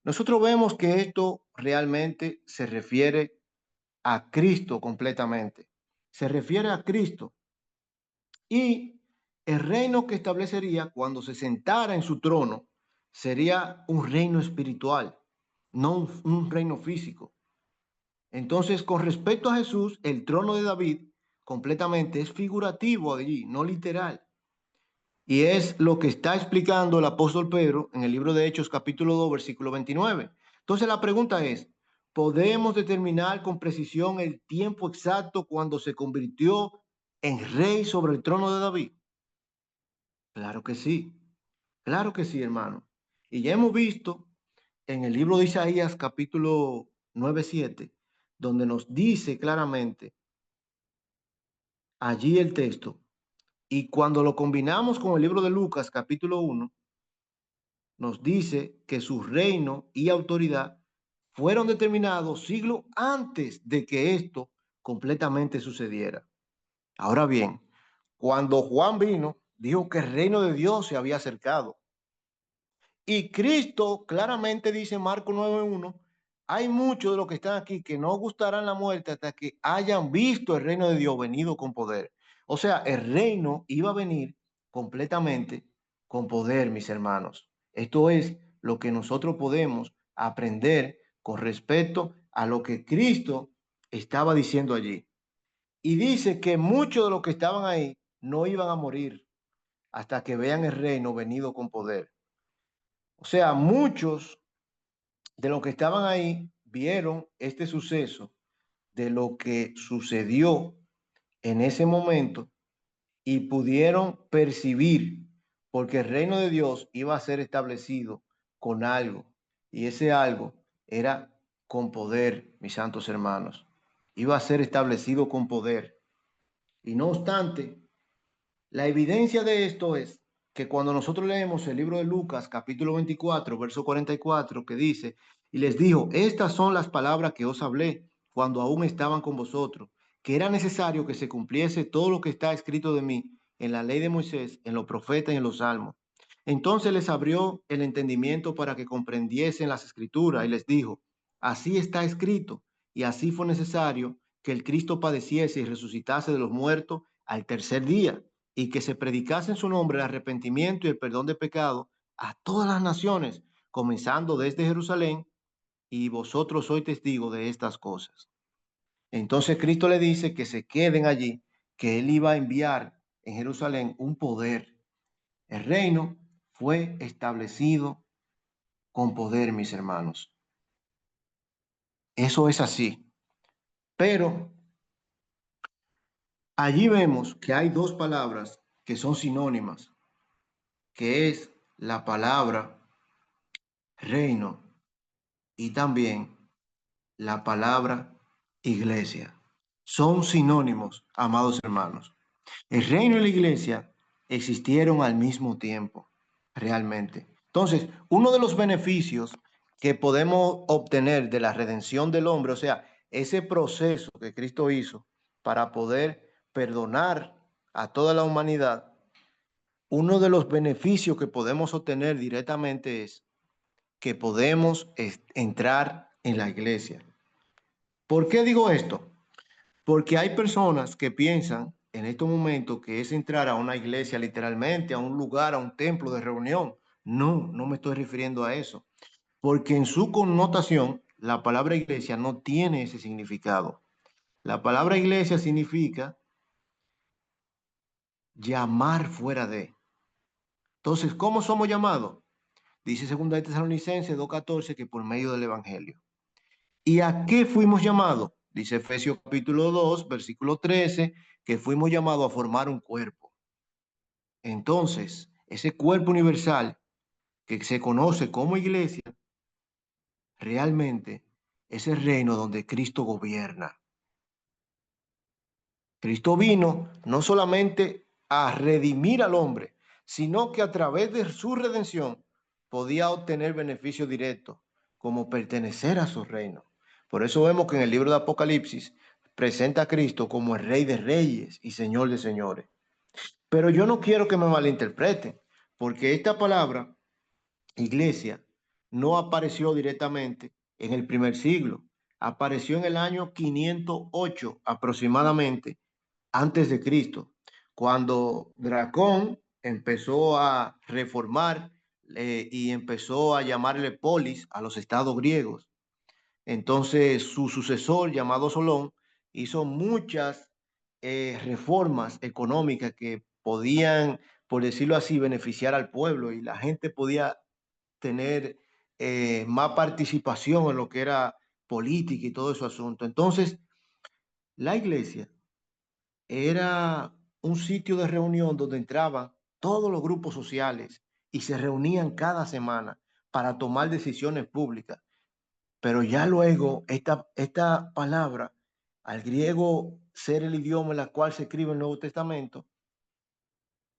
nosotros vemos que esto realmente se refiere a Cristo completamente. Se refiere a Cristo. Y el reino que establecería cuando se sentara en su trono sería un reino espiritual, no un reino físico. Entonces, con respecto a Jesús, el trono de David completamente es figurativo allí, no literal. Y es lo que está explicando el apóstol Pedro en el libro de Hechos capítulo 2 versículo 29. Entonces la pregunta es, ¿podemos determinar con precisión el tiempo exacto cuando se convirtió en rey sobre el trono de David? Claro que sí, hermano. Y ya hemos visto en el libro de Isaías capítulo 9:7, donde nos dice claramente allí el texto, y cuando lo combinamos con el libro de Lucas capítulo 1, nos dice que su reino y autoridad fueron determinados siglos antes de que esto completamente sucediera. Ahora bien, cuando Juan vino, dijo que el reino de Dios se había acercado. Y Cristo claramente dice en Marcos 9:1, hay muchos de los que están aquí que no gustarán la muerte hasta que hayan visto el reino de Dios venido con poder. O sea, el reino iba a venir completamente con poder, mis hermanos. Esto es lo que nosotros podemos aprender con respecto a lo que Cristo estaba diciendo allí. Y dice que muchos de los que estaban ahí no iban a morir hasta que vean el reino venido con poder. O sea, muchos de los que estaban ahí vieron este suceso de lo que sucedió en ese momento y pudieron percibir, porque el reino de Dios iba a ser establecido con algo, y ese algo era con poder, mis santos hermanos. Iba a ser establecido con poder. Y no obstante, la evidencia de esto es que cuando nosotros leemos el libro de Lucas, capítulo 24, verso 44, que dice, y les dijo, estas son las palabras que os hablé cuando aún estaban con vosotros, que era necesario que se cumpliese todo lo que está escrito de mí en la ley de Moisés, en los profetas y en los salmos. Entonces les abrió el entendimiento para que comprendiesen las escrituras y les dijo, así está escrito, y así fue necesario que el Cristo padeciese y resucitase de los muertos al tercer día y que se predicase en su nombre el arrepentimiento y el perdón de pecado a todas las naciones, comenzando desde Jerusalén, y vosotros sois testigos de estas cosas. Entonces Cristo le dice que se queden allí, que él iba a enviar en Jerusalén un poder. El reino fue establecido con poder, mis hermanos. Eso es así. Pero allí vemos que hay dos palabras que son sinónimas, que es la palabra reino y también la palabra iglesia. Son sinónimos, amados hermanos. El reino y la iglesia existieron al mismo tiempo, realmente. Entonces, uno de los beneficios que podemos obtener de la redención del hombre, o sea, ese proceso que Cristo hizo para poder perdonar a toda la humanidad, uno de los beneficios que podemos obtener directamente es que podemos entrar en la iglesia. ¿Por qué digo esto? Porque hay personas que piensan en estos momentos que es entrar a una iglesia literalmente, a un lugar, a un templo de reunión. No, no me estoy refiriendo a eso. Porque en su connotación, la palabra iglesia no tiene ese significado. La palabra iglesia significa llamar fuera de. Entonces, ¿cómo somos llamados? Dice 2 de Tesalonicenses 2:14 que por medio del Evangelio. ¿Y a qué fuimos llamados? Dice Efesios capítulo 2, versículo 13, que fuimos llamados a formar un cuerpo. Entonces, ese cuerpo universal que se conoce como iglesia, realmente es el reino donde Cristo gobierna. Cristo vino no solamente a redimir al hombre, sino que a través de su redención podía obtener beneficio directo, como pertenecer a su reino. Por eso vemos que en el libro de Apocalipsis presenta a Cristo como el Rey de Reyes y Señor de Señores. Pero yo no quiero que me malinterpreten, porque esta palabra, iglesia, no apareció directamente en el primer siglo. Apareció en el año 508 aproximadamente antes de Cristo, cuando Dracón empezó a reformar y empezó a llamarle polis a los estados griegos. Entonces su sucesor, llamado Solón, hizo muchas reformas económicas que podían, por decirlo así, beneficiar al pueblo y la gente podía tener más participación en lo que era política y todo ese asunto. Entonces, la iglesia era un sitio de reunión donde entraban todos los grupos sociales y se reunían cada semana para tomar decisiones públicas. Pero ya luego esta palabra, al griego ser el idioma en el cual se escribe el Nuevo Testamento,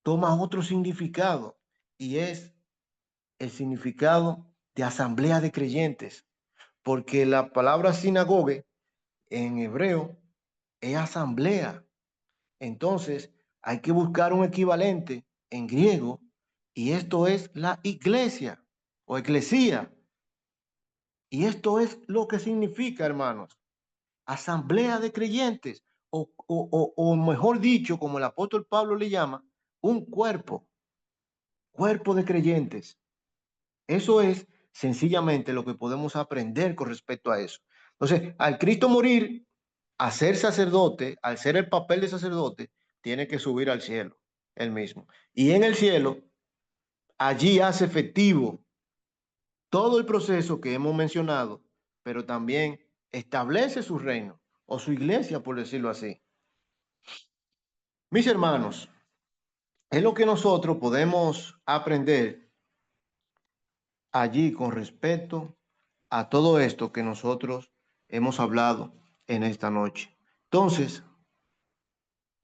toma otro significado y es el significado de asamblea de creyentes, porque la palabra sinagogue en hebreo es asamblea. Entonces, hay que buscar un equivalente en griego y esto es la iglesia o eclesía. Y esto es lo que significa, hermanos, asamblea de creyentes o mejor dicho, como el apóstol Pablo le llama, un cuerpo de creyentes. Eso es sencillamente lo que podemos aprender con respecto a eso. Entonces, al Cristo morir, a ser sacerdote, al ser el papel de sacerdote, tiene que subir al cielo, él mismo. Y en el cielo, allí hace efectivo todo el proceso que hemos mencionado, pero también establece su reino o su iglesia, por decirlo así. Mis hermanos, es lo que nosotros podemos aprender allí con respecto a todo esto que nosotros hemos hablado en esta noche. Entonces,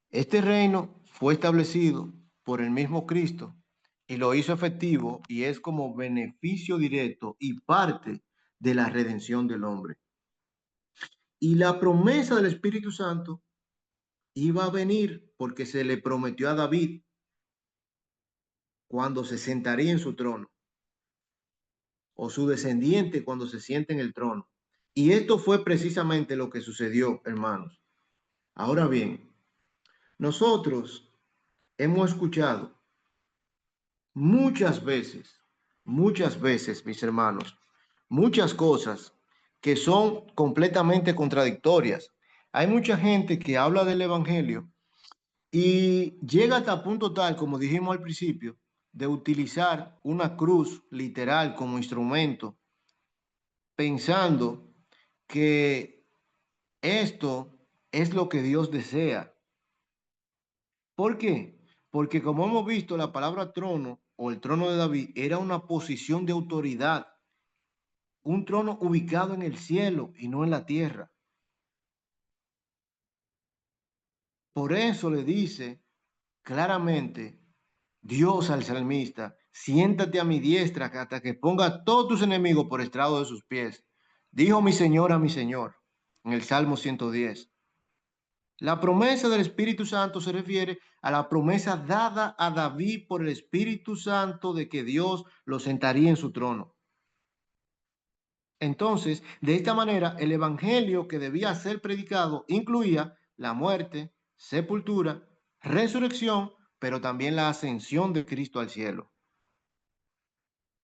este reino fue establecido por el mismo Cristo y lo hizo efectivo y es como beneficio directo y parte de la redención del hombre. Y la promesa del Espíritu Santo iba a venir porque se le prometió a David cuando se sentaría en su trono o su descendiente cuando se siente en el trono. Y esto fue precisamente lo que sucedió, hermanos. Ahora bien, nosotros hemos escuchado muchas veces, mis hermanos, muchas cosas que son completamente contradictorias. Hay mucha gente que habla del Evangelio y llega hasta punto tal, como dijimos al principio, de utilizar una cruz literal como instrumento, pensando que esto es lo que Dios desea. ¿Por qué? Porque como hemos visto, la palabra trono o el trono de David era una posición de autoridad, un trono ubicado en el cielo y no en la tierra. Por eso le dice claramente Dios al salmista, siéntate a mi diestra hasta que ponga a todos tus enemigos por estrado de sus pies. Dijo mi Señor a mi Señor en el Salmo 110. La promesa del Espíritu Santo se refiere a la promesa dada a David por el Espíritu Santo de que Dios lo sentaría en su trono. Entonces, de esta manera, el evangelio que debía ser predicado incluía la muerte, sepultura, resurrección, pero también la ascensión de Cristo al cielo.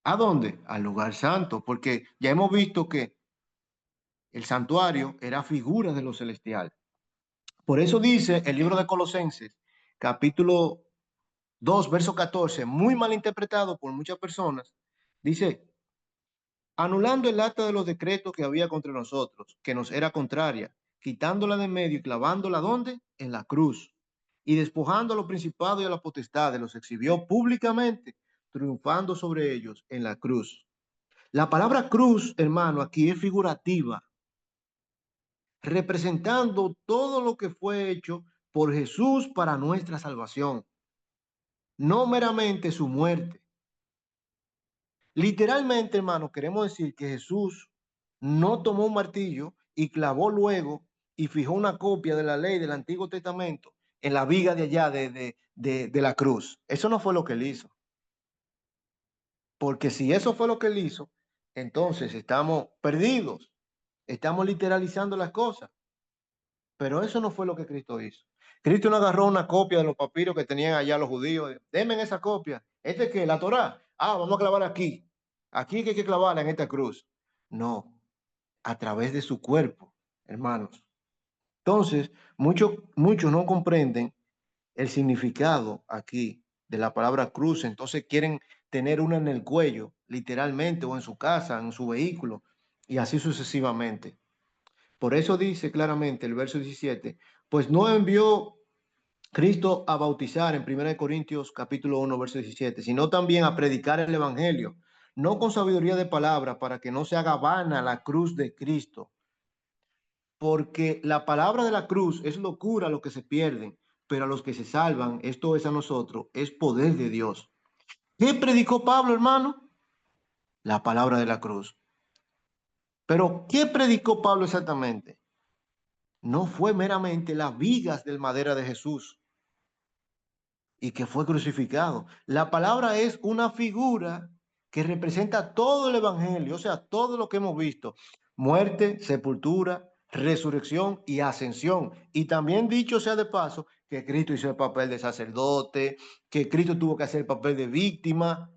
¿A dónde? Al lugar santo, porque ya hemos visto que El santuario era figura de lo celestial. Por eso dice el libro de Colosenses, capítulo 2, verso 14, muy mal interpretado por muchas personas, dice, anulando el acta de los decretos que había contra nosotros, que nos era contraria, quitándola de medio y clavándola ¿dónde? En la cruz. Y despojando a los principados y a la potestad, los exhibió públicamente, triunfando sobre ellos en la cruz. La palabra cruz, hermano, aquí es figurativa, representando todo lo que fue hecho por Jesús para nuestra salvación, no meramente su muerte. Literalmente, hermano, queremos decir que Jesús no tomó un martillo y clavó luego y fijó una copia de la ley del Antiguo Testamento en la viga de allá de la cruz. Eso no fue lo que él hizo. Porque si eso fue lo que él hizo, entonces estamos perdidos. Estamos literalizando las cosas. Pero eso no fue lo que Cristo hizo. Cristo no agarró una copia de los papiros que tenían allá los judíos. Denme esa copia. ¿Este qué? La Torá. Ah, vamos a clavar aquí. Aquí que hay que clavarla en esta cruz. No, a través de su cuerpo, hermanos. Entonces, muchos no comprenden el significado aquí de la palabra cruz. Entonces quieren tener una en el cuello, literalmente, o en su casa, en su vehículo, y así sucesivamente. Por eso dice claramente el verso 17, pues no envió Cristo a bautizar en 1 Corintios capítulo 1, verso 17, sino también a predicar el evangelio, no con sabiduría de palabra, para que no se haga vana la cruz de Cristo, porque la palabra de la cruz es locura a los que se pierden, pero a los que se salvan, esto es a nosotros, es poder de Dios. ¿Qué predicó Pablo, hermano? La palabra de la cruz. Pero ¿qué predicó Pablo exactamente? No fue meramente las vigas del madera de Jesús y que fue crucificado. La palabra es una figura que representa todo el evangelio, o sea, todo lo que hemos visto: muerte, sepultura, resurrección y ascensión. Y también dicho sea de paso que Cristo hizo el papel de sacerdote, que Cristo tuvo que hacer el papel de víctima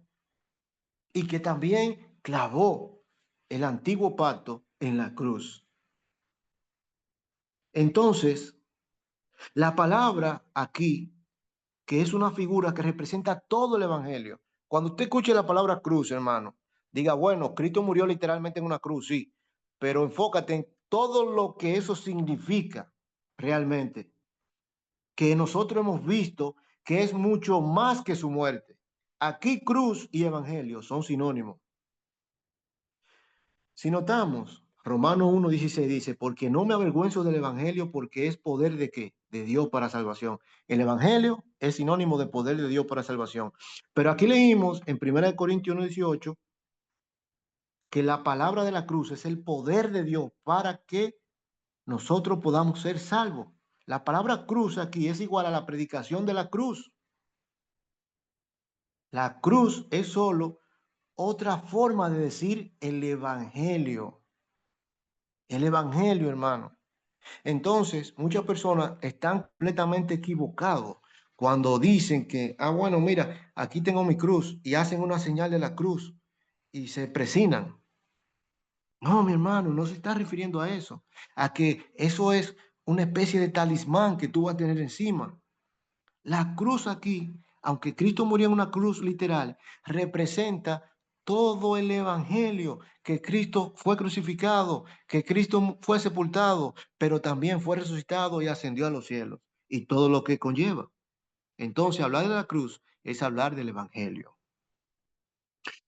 y que también clavó el antiguo pacto en la cruz. Entonces, la palabra aquí, que es una figura que representa todo el evangelio. Cuando usted escuche la palabra cruz, hermano, diga, bueno, Cristo murió literalmente en una cruz, sí, pero enfócate en todo lo que eso significa realmente, que nosotros hemos visto que es mucho más que su muerte. Aquí cruz y evangelio son sinónimos. Si notamos, Romanos 1:16 dice, porque no me avergüenzo del evangelio porque es poder de qué? De Dios para salvación. El evangelio es sinónimo de poder de Dios para salvación. Pero aquí leímos en 1 Corintios 1:18 que la palabra de la cruz es el poder de Dios para que nosotros podamos ser salvos. La palabra cruz aquí es igual a la predicación de la cruz. La cruz es solo otra forma de decir el evangelio. El evangelio, hermano. Entonces, muchas personas están completamente equivocados cuando dicen que, ah, bueno, mira, aquí tengo mi cruz y hacen una señal de la cruz y se presinan. No, mi hermano, no se está refiriendo a eso, a que eso es una especie de talismán que tú vas a tener encima. La cruz aquí, aunque Cristo murió en una cruz literal, representa todo el evangelio, que Cristo fue crucificado, que Cristo fue sepultado, pero también fue resucitado y ascendió a los cielos, y todo lo que conlleva. Entonces, hablar de la cruz es hablar del evangelio.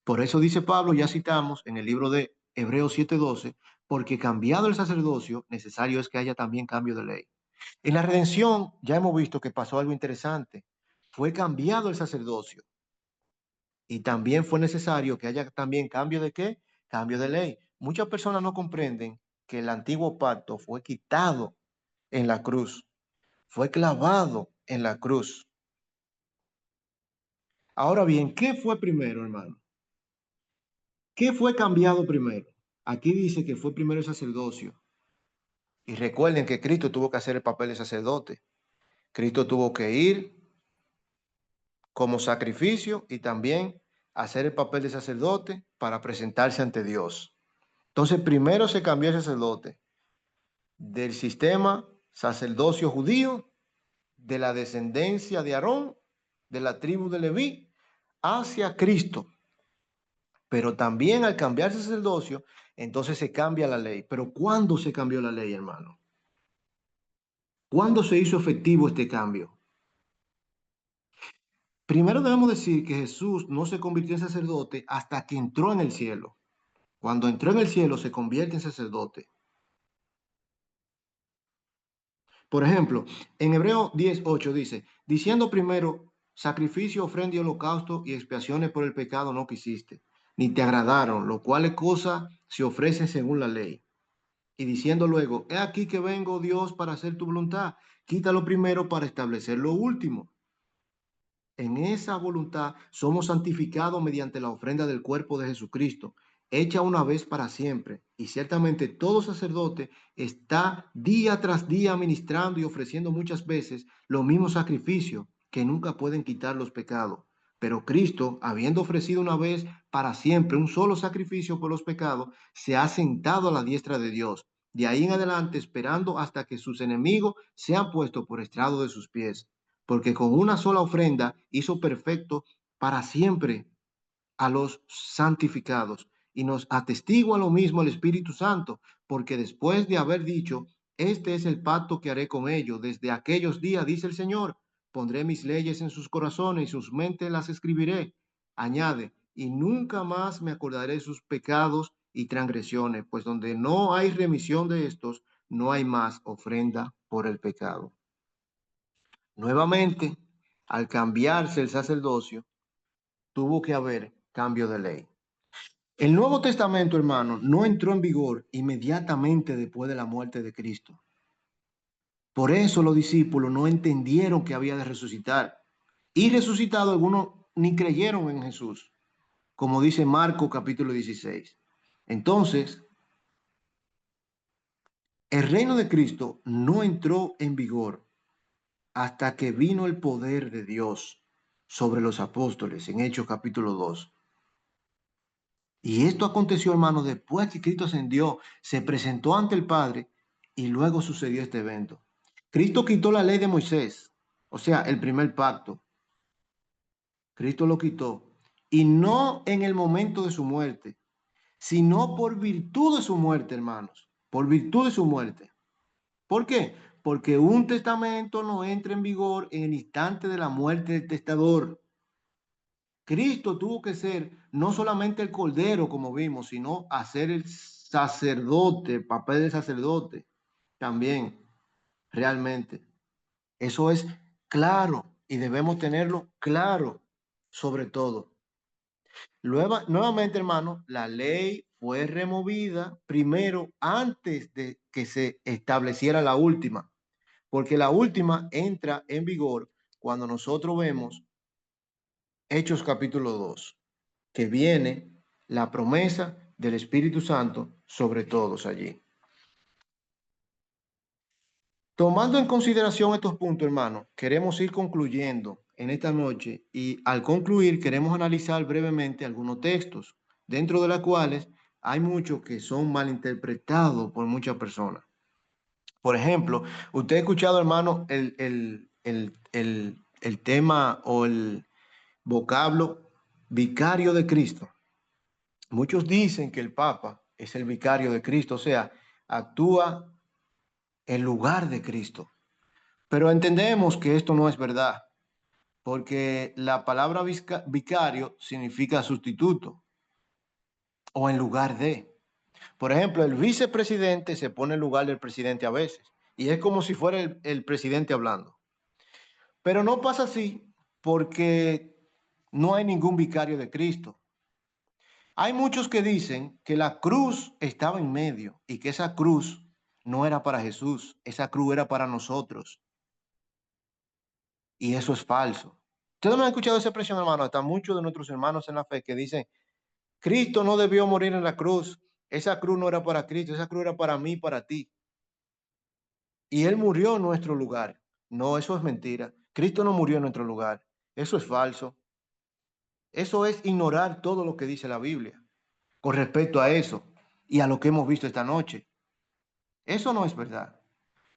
Por eso dice Pablo, ya citamos en el libro de Hebreos 7:12, porque cambiado el sacerdocio, necesario es que haya también cambio de ley. En la redención ya hemos visto que pasó algo interesante. Fue cambiado el sacerdocio y también fue necesario que haya también cambio de qué? Cambio de ley. Muchas personas no comprenden que el antiguo pacto fue quitado en la cruz, fue clavado en la cruz. Ahora bien, ¿qué fue primero, hermano? ¿Qué fue cambiado primero? Aquí dice que fue primero el sacerdocio. Y recuerden que Cristo tuvo que hacer el papel de sacerdote. Cristo tuvo que ir como sacrificio y también hacer el papel de sacerdote para presentarse ante Dios. Entonces, primero se cambió el sacerdote del sistema sacerdocio judío, de la descendencia de Aarón, de la tribu de Leví, hacia Cristo. Pero también al cambiar el sacerdocio, entonces se cambia la ley. Pero ¿cuándo se cambió la ley, hermano? ¿Cuándo se hizo efectivo este cambio? Primero debemos decir que Jesús no se convirtió en sacerdote hasta que entró en el cielo. Cuando entró en el cielo se convierte en sacerdote. Por ejemplo, en Hebreo 10:8 dice, diciendo primero, sacrificio, ofrenda y holocausto y expiaciones por el pecado no quisiste, ni te agradaron, lo cual es cosa se ofrece según la ley. Y diciendo luego, he aquí que vengo, Dios, para hacer tu voluntad. Quítalo primero para establecer lo último. En esa voluntad somos santificados mediante la ofrenda del cuerpo de Jesucristo, hecha una vez para siempre. Y ciertamente todo sacerdote está día tras día ministrando y ofreciendo muchas veces los mismos sacrificios que nunca pueden quitar los pecados. Pero Cristo, habiendo ofrecido una vez para siempre un solo sacrificio por los pecados, se ha sentado a la diestra de Dios. De ahí en adelante, esperando hasta que sus enemigos sean puestos por estrado de sus pies, porque con una sola ofrenda hizo perfecto para siempre a los santificados. Y nos atestigua lo mismo el Espíritu Santo, porque después de haber dicho, este es el pacto que haré con ellos, desde aquellos días, dice el Señor, pondré mis leyes en sus corazones y sus mentes las escribiré. Añade, y nunca más me acordaré de sus pecados y transgresiones, pues donde no hay remisión de estos, no hay más ofrenda por el pecado. Nuevamente, al cambiarse el sacerdocio, tuvo que haber cambio de ley. El Nuevo Testamento, hermano, no entró en vigor inmediatamente después de la muerte de Cristo. Por eso los discípulos no entendieron que había de resucitar. Y resucitado, algunos ni creyeron en Jesús, como dice Marcos capítulo 16. Entonces, el reino de Cristo no entró en vigor hasta que vino el poder de Dios sobre los apóstoles en Hechos capítulo 2. Y esto aconteció, hermano, después que Cristo ascendió, se presentó ante el Padre y luego sucedió este evento. Cristo quitó la ley de Moisés, o sea, el primer pacto. Cristo lo quitó. Y no en el momento de su muerte, sino por virtud de su muerte, hermanos. Por virtud de su muerte. ¿Por qué? Porque un testamento no entra en vigor en el instante de la muerte del testador. Cristo tuvo que ser no solamente el cordero, como vimos, sino hacer el sacerdote, el papel de sacerdote también, realmente. Eso es claro y debemos tenerlo claro sobre todo. Nuevamente, hermano, la ley fue removida primero antes de que se estableciera la última, porque la última entra en vigor cuando nosotros vemos Hechos capítulo 2, que viene la promesa del Espíritu Santo sobre todos allí. Tomando en consideración estos puntos, hermano, queremos ir concluyendo en esta noche y al concluir queremos analizar brevemente algunos textos, dentro de los cuales hay muchos que son malinterpretados por muchas personas. Por ejemplo, usted ha escuchado, hermano, el tema o el vocablo vicario de Cristo. Muchos dicen que el Papa es el vicario de Cristo, o sea, actúa en lugar de Cristo. Pero entendemos que esto no es verdad, porque la palabra vicario significa sustituto o en lugar de. Por ejemplo, el vicepresidente se pone en lugar del presidente a veces, y es como si fuera el presidente hablando. Pero no pasa así porque no hay ningún vicario de Cristo. Hay muchos que dicen que la cruz estaba en medio y que esa cruz no era para Jesús, esa cruz era para nosotros. Y eso es falso. Ustedes no han escuchado esa expresión, hermano, hasta muchos de nuestros hermanos en la fe que dicen, Cristo no debió morir en la cruz, esa cruz no era para Cristo, esa cruz era para mí, para ti. Y Él murió en nuestro lugar. No, eso es mentira. Cristo no murió en nuestro lugar. Eso es falso. Eso es ignorar todo lo que dice la Biblia con respecto a eso. y a lo que hemos visto esta noche. Eso no es verdad.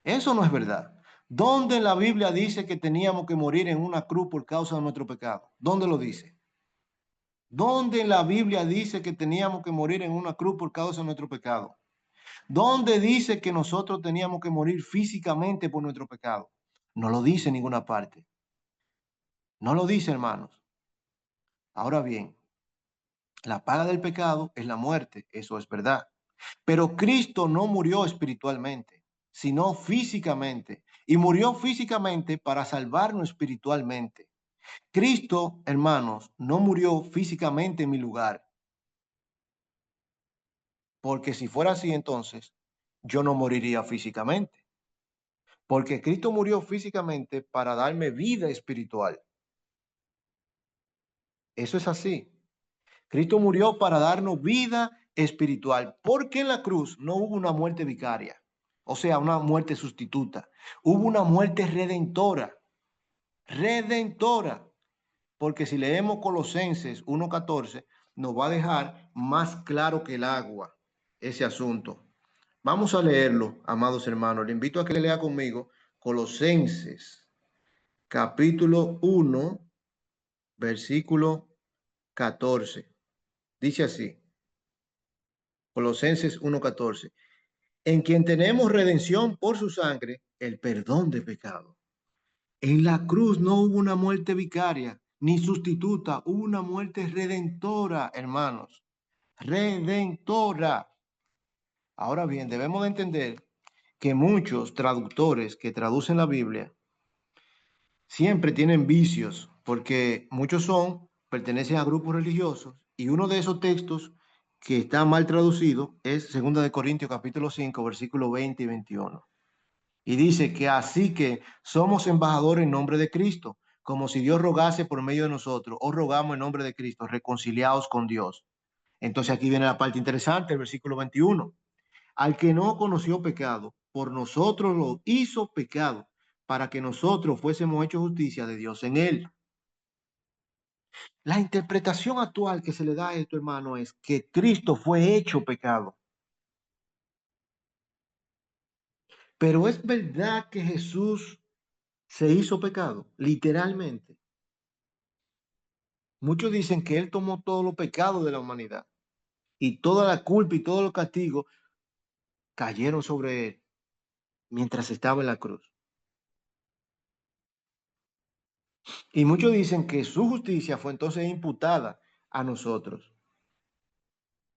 Eso no es verdad. ¿Dónde en la Biblia dice que teníamos que morir en una cruz por causa de nuestro pecado? ¿Dónde lo dice? ¿Dónde en la Biblia dice que teníamos que morir en una cruz por causa de nuestro pecado? ¿Dónde dice que nosotros teníamos que morir físicamente por nuestro pecado? No lo dice en ninguna parte. No lo dice, hermanos. Ahora bien, la paga del pecado es la muerte, eso es verdad. Pero Cristo no murió espiritualmente, sino físicamente. Y murió físicamente para salvarnos espiritualmente. Cristo, hermanos, no murió físicamente en mi lugar, porque si fuera así, entonces yo no moriría físicamente. Porque Cristo murió físicamente para darme vida espiritual. Eso es así. Cristo murió para darnos vida espiritual, porque en la cruz no hubo una muerte vicaria, o sea, una muerte sustituta. Hubo una muerte redentora, redentora, porque si leemos Colosenses 1:14, nos va a dejar más claro que el agua ese asunto. Vamos a leerlo, amados hermanos. Le invito a que lea conmigo Colosenses capítulo 1, versículo 14. Dice así, Colosenses 1:14, en quien tenemos redención por su sangre, el perdón de pecado. En la cruz no hubo una muerte vicaria ni sustituta, hubo una muerte redentora, hermanos, redentora. Ahora bien, debemos de entender que muchos traductores que traducen la Biblia siempre tienen vicios, porque muchos pertenecen a grupos religiosos, y uno de esos textos que está mal traducido es 2 Corintios capítulo 5, versículos 20 y 21. Y dice que así que somos embajadores en nombre de Cristo, como si Dios rogase por medio de nosotros, o rogamos en nombre de Cristo, reconciliados con Dios. Entonces aquí viene la parte interesante, el versículo 21. Al que no conoció pecado, por nosotros lo hizo pecado, para que nosotros fuésemos hechos justicia de Dios en él. La interpretación actual que se le da a esto, hermano, es que Cristo fue hecho pecado. Pero es verdad que Jesús se hizo pecado, literalmente. Muchos dicen que Él tomó todos los pecados de la humanidad y toda la culpa y todo el castigo cayeron sobre Él mientras estaba en la cruz. Y muchos dicen que su justicia fue entonces imputada a nosotros.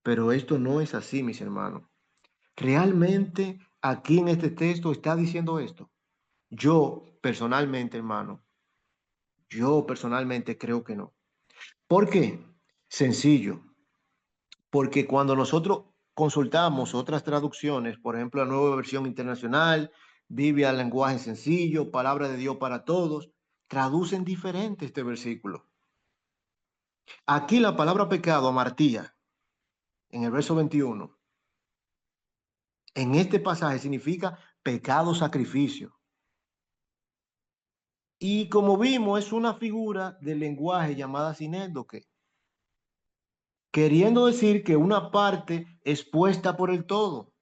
Pero esto no es así, mis hermanos. Realmente aquí en este texto está diciendo esto. Yo personalmente, hermano, yo personalmente creo que no. ¿Por qué? Sencillo. Porque cuando nosotros consultamos otras traducciones, por ejemplo, la Nueva Versión Internacional, Biblia al lenguaje sencillo, Palabra de Dios para todos, traducen diferente este versículo. Aquí la palabra pecado, amartía, en el verso 21, en este pasaje significa pecado sacrificio. Y como vimos, es una figura del lenguaje llamada sinédoque, queriendo decir que una parte es puesta por el todo.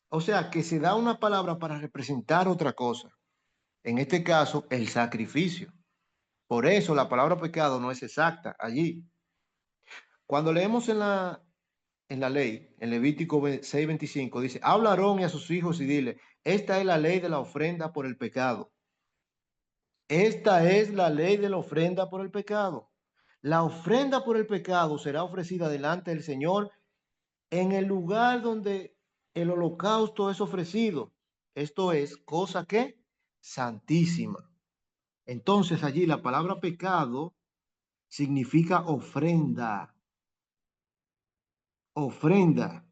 O sea, que se da una palabra para representar otra cosa. En este caso, el sacrificio. Por eso la palabra pecado no es exacta allí. Cuando leemos en la ley, en Levítico 6:25, dice, habla a Aarón y a sus hijos y dile, esta es la ley de la ofrenda por el pecado. Esta es la ley de la ofrenda por el pecado. La ofrenda por el pecado será ofrecida delante del Señor en el lugar donde el holocausto es ofrecido. Esto es cosa que santísima. Entonces allí la palabra pecado significa ofrenda, ofrenda.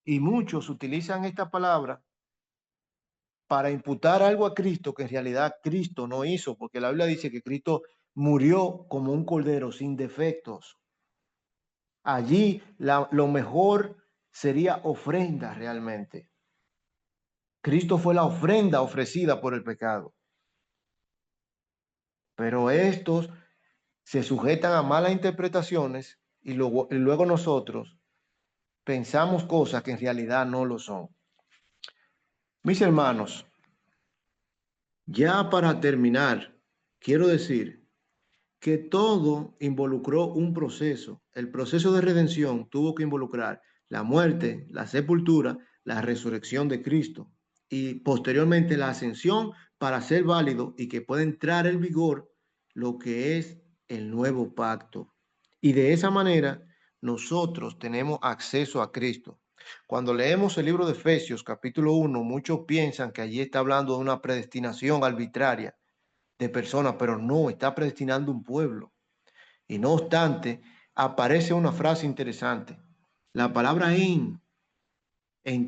Y muchos utilizan esta palabra para imputar algo a Cristo que en realidad Cristo no hizo, porque la Biblia dice que Cristo murió como un cordero sin defectos. Allí lo mejor sería ofrenda realmente. Cristo fue la ofrenda ofrecida por el pecado. Pero estos se sujetan a malas interpretaciones y luego nosotros pensamos cosas que en realidad no lo son. Mis hermanos, ya para terminar, quiero decir que todo involucró un proceso. El proceso de redención tuvo que involucrar la muerte, la sepultura, la resurrección de Cristo y posteriormente la ascensión para ser válido y que pueda entrar en vigor lo que es el nuevo pacto. Y de esa manera nosotros tenemos acceso a Cristo. Cuando leemos el libro de Efesios capítulo 1, muchos piensan que allí está hablando de una predestinación arbitraria de personas, pero no, está predestinando un pueblo. Y no obstante, aparece una frase interesante. La palabra en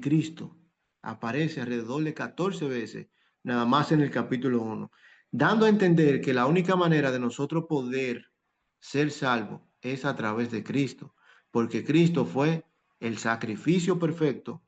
Cristo aparece alrededor de 14 veces, nada más en el capítulo 1, dando a entender que la única manera de nosotros poder ser salvos es a través de Cristo, porque Cristo fue el sacrificio perfecto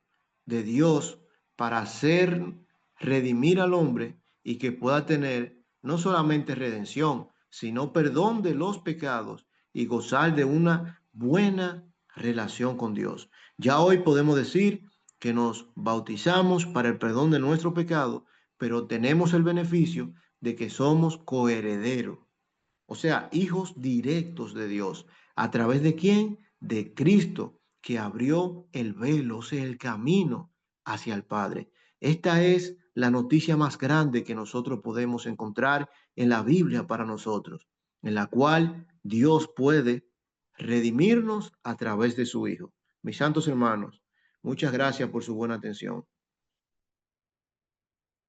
de Dios para hacer redimir al hombre y que pueda tener no solamente redención, sino perdón de los pecados y gozar de una buena relación con Dios. Ya hoy podemos decir que nos bautizamos para el perdón de nuestro pecado, pero tenemos el beneficio de que somos coherederos, o sea, hijos directos de Dios. ¿A través de quién? De Cristo, que abrió el velo, o sea, el camino hacia el Padre. Esta es la noticia más grande que nosotros podemos encontrar en la Biblia para nosotros, en la cual Dios puede redimirnos a través de su Hijo. Mis santos hermanos, muchas gracias por su buena atención.